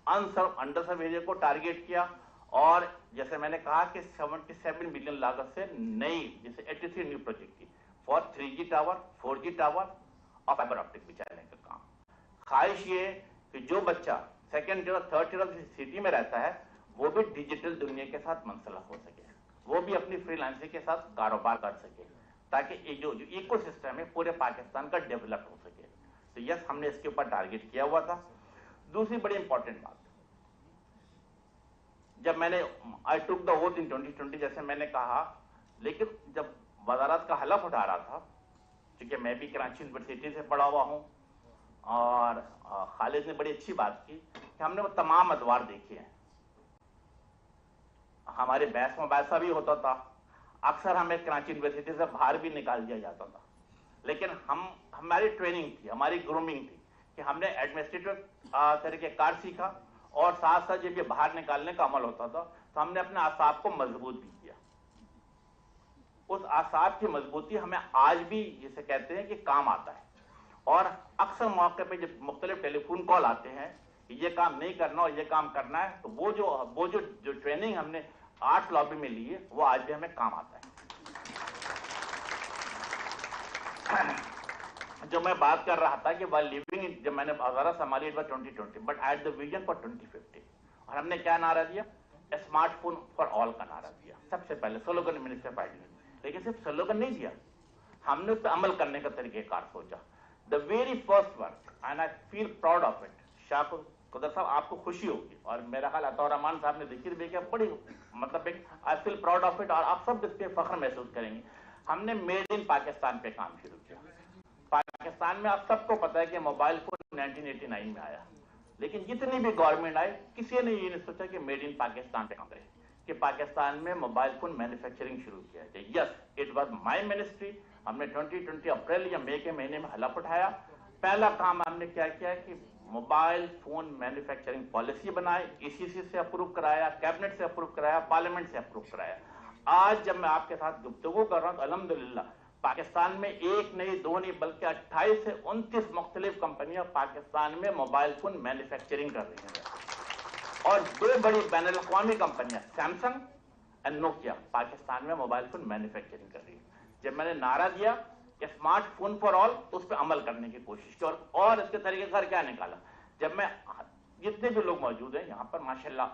अनसर्व अंडर सर्व एरिया को टारगेट किया और जैसे मैंने कहा कि 77 बिलियन लागत से नई जैसे 83 न्यू प्रोजेक्ट की for 3G tower, 4G tower और फाइबर ऑप्टिक बिछाने का काम। ख्वाहिश ये कि जो बच्चा सेकंड टियर और थर्ड टियर ऑफ सिटी में रहता है वो भी डिजिटल दुनिया के साथ मुंसलिक हो सके, वो भी अपनी फ्रीलांसिंग के साथ कारोबार कर सके ताकि ये जो इकोसिस्टम है पूरे पाकिस्तान का डेवलप हो सके। तो यस हमने इसके ऊपर टारगेट किया हुआ था। दूसरी बड़ी इंपॉर्टेंट बात, जब मैंने आई टुक द ओथ इन 2020 जैसे मैंने कहा, लेकिन जब वजारत का हलफ उठा रहा था, क्योंकि मैं भी कराची यूनिवर्सिटी से पढ़ा हुआ हूं और खालिद ने बड़ी अच्छी बात की कि हमने वो तमाम अदवार देखे हैं। हमारे बहस मुबासा भी होता था, अक्सर हमें कराची यूनिवर्सिटी से बाहर भी निकाल दिया जाता था, लेकिन हमारी ट्रेनिंग थी, हमारी ग्रूमिंग थी कि हमने एडमिनिस्ट्रेटिव तरीक़ेकार सीखा और साथ साथ जब ये बाहर निकालने का अमल होता था तो हमने अपने आसाब को मजबूत भी किया। उस आसाब की मजबूती हमें आज भी जिसे कहते हैं कि काम आता है और अक्सर मौके पे जब मुख्तलिफ टेलीफोन कॉल आते हैं कि ये काम नहीं करना और ये काम करना है, तो वो जो ट्रेनिंग हमने आर्ट लॉबी में ली है वो आज भी हमें काम आता है। जो मैं बात कर रहा था कि while living in, जब मैंने वजारा संभाली it was 2020 but I had the vision for 2050 और हमने क्या नारा दिया, स्मार्टफोन फॉर ऑल का नारा दिया सबसे पहले स्लोगन मिनिस्टर पार्टी ने, लेकिन सिर्फ स्लोगन नहीं दिया, हमने उस पर अमल करने का तरीकेकार सोचा। The very first work and I feel proud of it, Shah Qadir sahab आपको खुशी होगी और मेरा ख्याल अता रहमान साहब ने जिक्र भी किया, बड़ी मतलब एक आई फील प्राउड ऑफ इट और आप सब इस पे फख्र महसूस करेंगे। हमने मेड इन पाकिस्तान पे काम शुरू किया। पाकिस्तान में आप सबको पता है कि मोबाइल फोन 1989 में आया, लेकिन जितनी भी गवर्नमेंट आई किसी ने ये नहीं सोचा कि मेड इन पाकिस्तान पे काम करे, कि पाकिस्तान में मोबाइल फोन मैन्युफैक्चरिंग शुरू किया जाए। Yes, it was my ministry. हमने 2020 अप्रैल या मई के महीने में हलफ उठाया। पहला काम हमने क्या किया कि मोबाइल फोन मैन्युफैक्चरिंग पॉलिसी बनाई, ईसीसी से अप्रूव कराया, कैबिनेट से अप्रूव कराया, पार्लियामेंट से अप्रूव कराया। आज जब मैं आपके साथ गुफ्तगू कर रहा हूं तो अल्हम्दुलिल्लाह पाकिस्तान में एक नहीं दो नहीं बल्कि 28 से 29 मुख्तलिफ कंपनियां पाकिस्तान में मोबाइल फोन मैन्युफैक्चरिंग कर रही हैं और दो बड़ी बैनुल अक़वामी कंपनियां सैमसंग एंड नोकिया पाकिस्तान में मोबाइल फोन मैन्युफैक्चरिंग कर रही है। जब मैंने नारा दिया कि स्मार्टफोन फॉर ऑल, उस पर अमल करने की कोशिश की और इसके तरीकेकार क्या निकाला। जब मैं जितने भी लोग मौजूद हैं यहाँ पर माशाल्लाह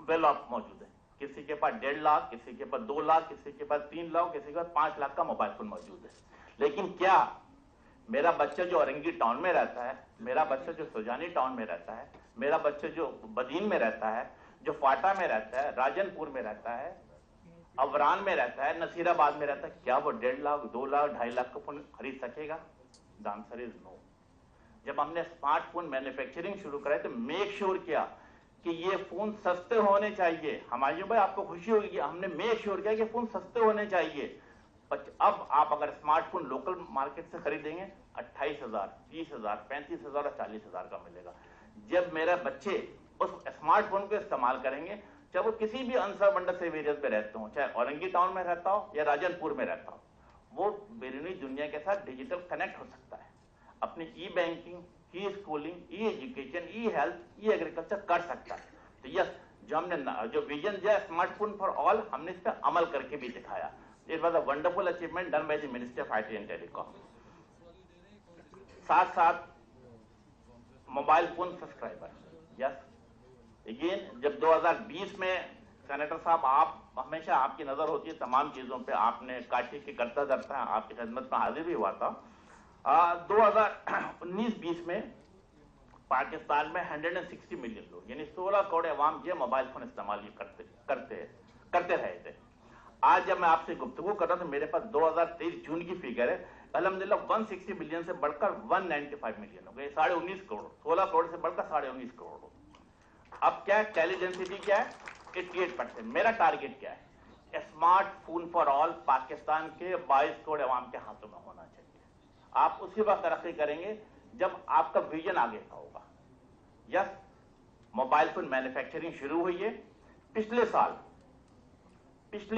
वेल ऑफ मौजूद है, किसी के पास 1.5 लाख, किसी के पास 2 लाख, किसी के पास 3 लाख, किसी के पास 5 लाख का मोबाइल फोन मौजूद है। लेकिन क्या मेरा बच्चा जो औरंगी टाउन में रहता है, मेरा बच्चा जो सुजानी टाउन में रहता है, मेरा बच्चा जो बदीन में रहता है, जो फाटा में रहता है, राजनपुर में रहता है, अवरान में रहता है, नसीराबाद में रहता है, क्या वो 1.5 लाख, 2 लाख, 2.5 लाख का फोन खरीद सकेगा? The answer is no. जब हमने स्मार्टफोन मैन्युफैक्चरिंग शुरू कराई तो मेक श्योर किया कि ये फोन सस्ते होने चाहिए। हमारे भाई आपको खुशी होगी कि हमने मेक श्योर किया कि फोन सस्ते होने चाहिए। अब आप अगर स्मार्टफोन लोकल मार्केट से खरीदेंगे 28,000, 30,000, 35,000 और 40,000 का मिलेगा। जब मेरे बच्चे उस स्मार्टफोन को इस्तेमाल करेंगे, चाहे वो किसी भी अंसर मंडल से एरिया पे रहते हो, चाहे औरंगी टाउन में रहता हो या राजनपुर में रहता हो, वो बैरूनी दुनिया के साथ डिजिटल कनेक्ट हो सकता है, अपनी ई बैंकिंग, ई स्कूलिंग, ई एजुकेशन, ई हेल्थ, ई एग्रीकल्चर कर सकता है। तो यस, जो हमने जो विजन दिया स्मार्टफोन फॉर ऑल, हमने इस पर अमल करके भी दिखाया। It was a wonderful achievement done by the minister of IT and telecom. साथ साथ mobile phone subscriber, yes again जब 2020 में सेनेटर साहब आप हमेशा आपकी नजर होती है तमाम चीजों पे, आपने काठी के करता धरता है, आपकी खिदमत में हाजिर भी हुआ था। 2019-20 में पाकिस्तान में 160 मिलियन लोग यानी 16 करोड़ अवाम ये मोबाइल फोन इस्तेमाल करते रहे थे। आज जब मैं आपसे गुफ्तगू कर रहा हूं तो मेरे पास 2023 जून की फिगर है, अल्हम्दुलिल्लाह 160 मिलियन से बढ़कर 195 मिलियन हो गए, 19.5 करोड़, 16 करोड़ से बढ़कर 19.5 करोड़ हो। अब क्या है, टेली डेंसिटी क्या है, 88%। मेरा टारगेट क्या है, स्मार्टफोन फॉर ऑल पाकिस्तान के 22 करोड़ अवाम के हाथों में होना चाहिए। आप उसी वक्त तरक्की करेंगे जब आपका विजन आगे का होगा। यस, मोबाइल फोन मैन्युफैक्चरिंग शुरू हुई है। पिछले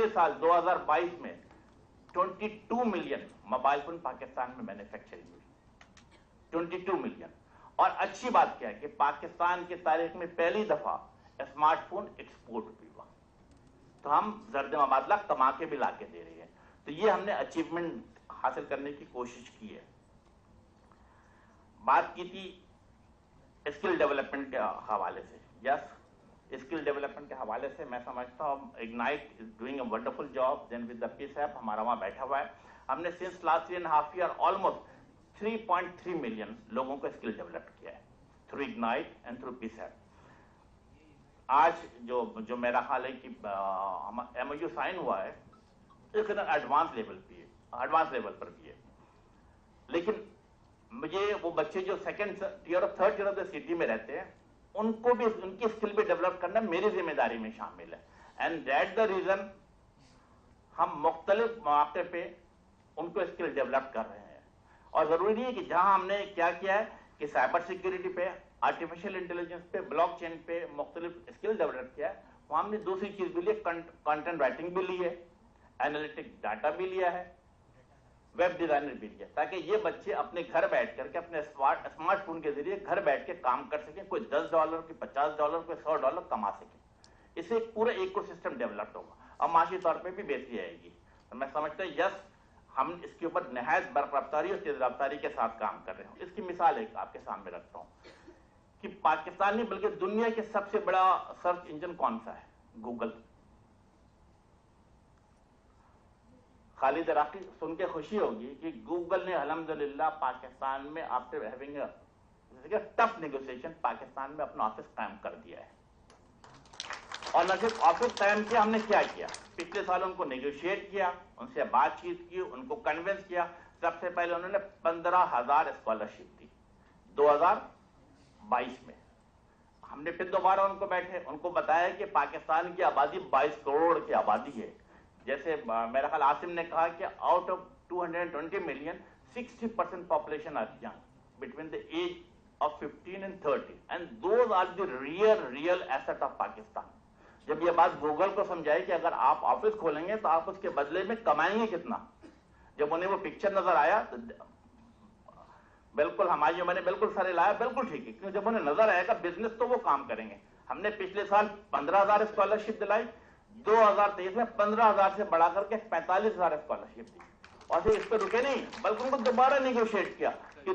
साल 2022 में 22 मिलियन मोबाइल फोन पाकिस्तान में मैन्युफैक्चरिंग हुई, 22 मिलियन। और अच्छी बात क्या है कि पाकिस्तान की तारीख में पहली दफा स्मार्टफोन एक्सपोर्ट भी हुआ, तो हम जर्द मबादला कमा के भी लाके दे रही है। तो ये हमने अचीवमेंट हासिल करने की कोशिश की है। बात की थी स्किल डेवलपमेंट के हवाले से। यस, स्किल डेवलपमेंट के हवाले से मैं समझता हूँ Ignite is doing a wonderful job. Then with the peace app हमारा वहां बैठा हुआ है। हमने since last 3.5 year almost 3.3 million लोगों को स्किल डेवलप किया है through Ignite and through peace app. आज जो मेरा ख्याल है कि MOU साइन हुआ है, इसके एडवांस लेवल पर भी है। लेकिन मुझे वो बच्चे जो सेकंड ईयर और third year of the city में रहते हैं, उनको भी उनकी स्किल भी डेवलप करना मेरी जिम्मेदारी में शामिल है। एंड दैट द रीजन हम मुख्तलिफ मौके पे उनको स्किल डेवलप कर रहे हैं। और जरूरी नहीं है कि जहां हमने क्या किया है कि साइबर सिक्योरिटी पे, आर्टिफिशियल इंटेलिजेंस पे, ब्लॉकचेन पे मुख्तलिफ स्किल डेवलप किया है, वहां हमने दूसरी चीज भी ली, कंटेंट राइटिंग भी ली है, एनालिटिक डाटा भी लिया है, वेब डिजाइनर भी लिया, ताकि ये बच्चे अपने घर बैठ करके अपने स्मार्टफोन के जरिए घर बैठ के काम कर सकें। कोई $10, कोई $50, कोई $100 कमा सके। इससे पूरा इकोसिस्टम डेवलप होगा और माशी तौर पे भी बेहतरी आएगी। तो मैं समझता हूँ यस, ہم اس کے اوپر نہایت برق رفتاری اور تیز رفتاری کے ساتھ کام کر رہے ہیں. اس کی مثال ایک آپ کے سامنے رکھتا ہوں کہ پاکستان نہیں بلکہ دنیا کے سب سے بڑا سرچ انجن کون سا ہے؟ گوگل. خالد عراقی سن کے خوشی ہوگی کہ گوگل نے الحمدللہ پاکستان میں after having tough negotiation Pakistan میں اپنا آفس قائم کر دیا ہے. اور نہ صرف آفس قائم کیا, ہم نے کیا کیا, پچھلے سال ان کو نیگوشیٹ کیا, ان سے بات چیت کی, ان کو کنونس کیا. سب سے پہلے انہوں نے 15,000 اسکالرشپ دی 2022 میں. ہم نے پھر دوبارہ ان کو بیٹھے, ان کو بتایا کہ پاکستان کی آبادی 22 کروڑ کی آبادی ہے. جیسے میرا خیال عاصم نے کہا کہ out of 220 million 60% population are young between the age of 15 and 30 and those are the real asset of Pakistan. جب یہ بات گوگل کو سمجھائی کہ اگر آپ آفس کھولیں گے تو آپ اس کے بدلے میں کمائیں گے کتنا, جب انہیں وہ پکچر نظر آیا تو بالکل ہماری میں نے بالکل سارے لایا, بالکل ٹھیک ہے, کیونکہ جب انہیں نظر آئے گا بزنس تو وہ کام کریں گے. ہم نے پچھلے سال 15,000 اسکالرشپ دلائی, 2023 میں 15,000 سے بڑھا کر کے 45,000 اسکالرشپ دی. اور پھر اس پہ رکے نہیں بلکہ ان کو دوبارہ نیگوشیٹ کیا کہ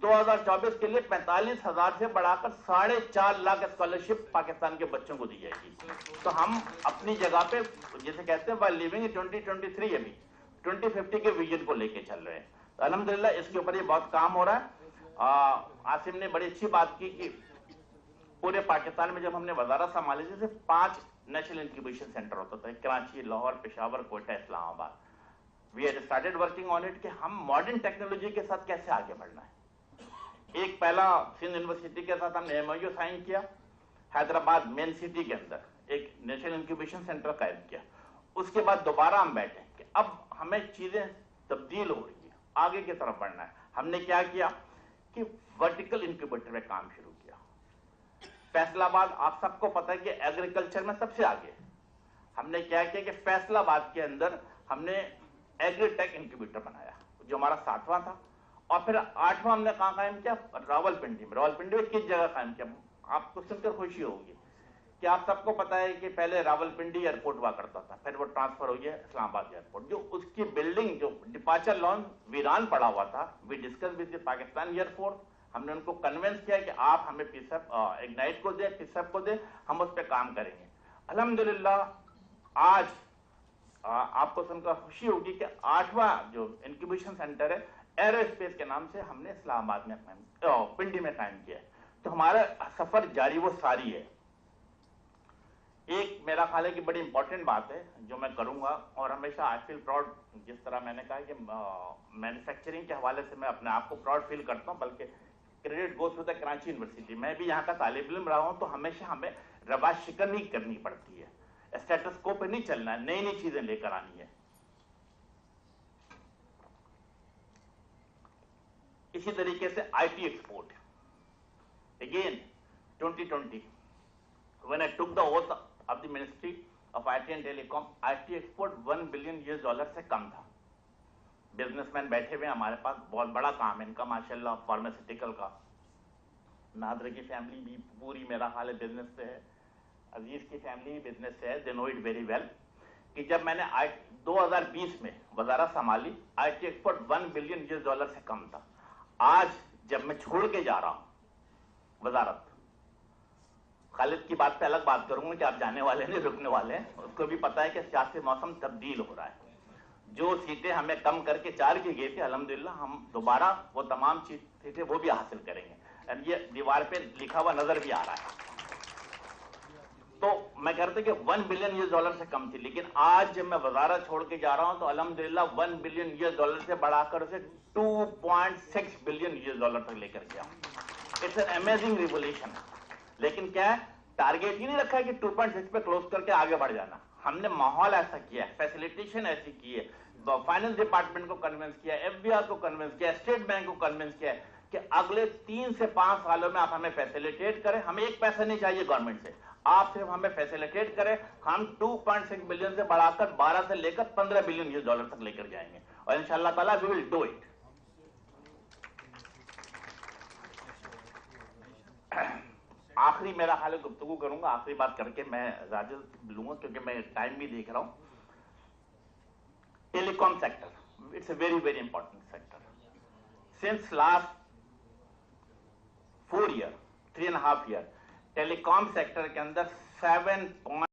2024 کے لیے 45,000 سے بڑھا کر 4.5 لاکھ اسکالرشپ پاکستان کے بچوں کو دی جائے گی. تو ہم اپنی جگہ پہ جیسے کہتے ہیں لیونگ 2023 ابھی 2050 کے ویژن کو لے کے چل رہے ہیں. الحمدللہ اس کے اوپر یہ بہت کام ہو رہا ہے. عاصم نے بڑی اچھی بات کی کہ پورے پاکستان میں جب ہم نے وزارت سنبھالی تھی صرف 5 نیشنل انکیوبیشن سینٹر ہوتا تھا, Karachi, Lahore, Peshawar, Quetta, Islamabad. We had started working on it کہ ہم ماڈرن ٹیکنالوجی کے ساتھ کیسے آگے بڑھنا ہے. ایک پہلا سندھ یونیورسٹی کے ساتھ ہم نے ایم او یو سائن کیا, حیدرآباد مین سٹی کے اندر ایک نیشنل انکیوبیشن سینٹر قائم کیا. اس کے بعد دوبارہ ہم بیٹھے کہ اب ہمیں چیزیں تبدیل ہو رہی ہیں, آگے کی طرف بڑھنا ہے. ہم نے کیا کیا کہ ورٹیکل انکیوبیٹر میں کام شروع کیا. فیصل آباد آپ سب کو پتہ ہے کہ ایگریکلچر میں سب سے آگے. ہم نے کیا کیا کہ فیصل آباد کے اندر ہم نے ایگری ٹیک انکیوبیٹر بنایا جو ہمارا 7واں تھا. اور پھر 8واں ہم نے کہاں قائم کیا؟ راولپنڈی میں. راولپنڈی میں کس جگہ قائم کیا؟ آپ کو سن کر خوشی ہوگی کہ آپ سب کو پتا ہے کہ پہلے راولپنڈی ایئرپورٹ ہوا کرتا تھا, پھر وہ ٹرانسفر ہو گیا اسلام آباد ایئرپورٹ. جو اس کی بلڈنگ جو ڈپارچر لان ویران پڑا ہوا تھا, we discuss with Pakistan air force. ہم نے ان کو کنونس کیا کہ آپ ہمیں اگنائٹ کو دیں, پسپ کو دیں, ہم اس پہ کام کریں گے. الحمدللہ آج آپ کو سن کر خوشی ہوگی کہ 8واں جو انکیوبیشن سینٹر ہے ایرو اسپیس کے نام سے ہم نے اسلام آباد میں پنڈی میں قائم کیا ہے. تو ہمارا سفر جاری وہ ساری ہے. ایک میرا خیال ہے کہ بڑی امپورٹنٹ بات ہے جو میں کروں گا, اور ہمیشہ آئی فیل پراؤڈ, جس طرح میں نے کہا کہ مینوفیکچرنگ کے حوالے سے میں اپنے آپ کو پراؤڈ فیل کرتا ہوں, بلکہ credit goes to the Karachi university. میں بھی یہاں کا طالب علم رہا ہوں, تو ہمیشہ ہمیں رواج شکنی کرنی پڑتی ہے, اسٹیٹس کو پہ نہیں چلنا ہے, نئی نئی چیزیں لے کر آنی ہے. اسی طریقے سے I T export. Again 2020 when I took the oath of the Ministry of IT and Telecom, IT export $1 billion سے کم تھا. بزنس مین بیٹھے ہوئے ہمارے پاس, بہت بڑا کام ہے ان کا ماشاءاللہ, فارماسیوٹیکل کا. نادر کی فیملی بھی پوری میرا حال ہے بزنس سے ہے, عزیز کی فیملی بھی بزنس سے ہے, they know it very well. کہ جب میں نے 2020 میں وزارت سنبھالی, آئی ٹی ایکسپورٹ $1 بلین سے کم تھا. آج جب میں چھوڑ کے جا رہا ہوں وزارت, خالد کی بات پہ الگ بات کروں گا کہ آپ جانے والے نہیں رکنے والے ہیں, اس کو بھی پتا ہے کہ سیاسی موسم تبدیل ہو رہا ہے. جو سیٹیں ہمیں کم کر کے 4 کی گئی تھی, الحمدللہ ہم دوبارہ وہ تمام سیٹیں وہ بھی حاصل کریں گے. یہ دیوار پہ لکھا ہوا نظر بھی آ رہا ہے. تو میں کہتا کہ $1 بلین سے کم تھی, لیکن آج جب میں وزارت چھوڑ کے جا رہا ہوں تو الحمدللہ $1 بلین سے بڑھا کر اسے $2.6 بلین تک لے کر گیا. It's an amazing revolution. لیکن کیا ہے, ٹارگیٹ ہی نہیں رکھا ہے کہ 2.6 پہ کلوز کر کے آگے بڑھ جانا. ہم نے ماحول ایسا کیا ہے, فیسیلیٹیشن ایسی کی ہے, فائنانس ڈپارٹمنٹ کو کنونس کیا, ایف بی آر کو کنونس کیا, اسٹیٹ بینک کو کنونس کیا کہ اگلے 3 سے 5 سالوں میں آپ ہمیں فیسیلیٹیٹ کریں. ہمیں ایک پیسہ نہیں چاہیے گورنمنٹ سے, آپ صرف ہمیں فیسیلیٹیٹ کریں. ہم 2.6 بلین سے بڑھا کر 12 سے لے کر $15 بلین تک لے کر جائیں گے, اور انشاءاللہ تعالیٰ وی ول ڈو اٹ. آخری میرا حال گفتگو کروں گا, آخری بات کر کے میں اجازت لوں گا کیونکہ میں ٹائم بھی دیکھ رہا ہوں. telecom sector, it's a very, very important sector. Since last 4 years, 3.5 years, telecom sector के अंदर 7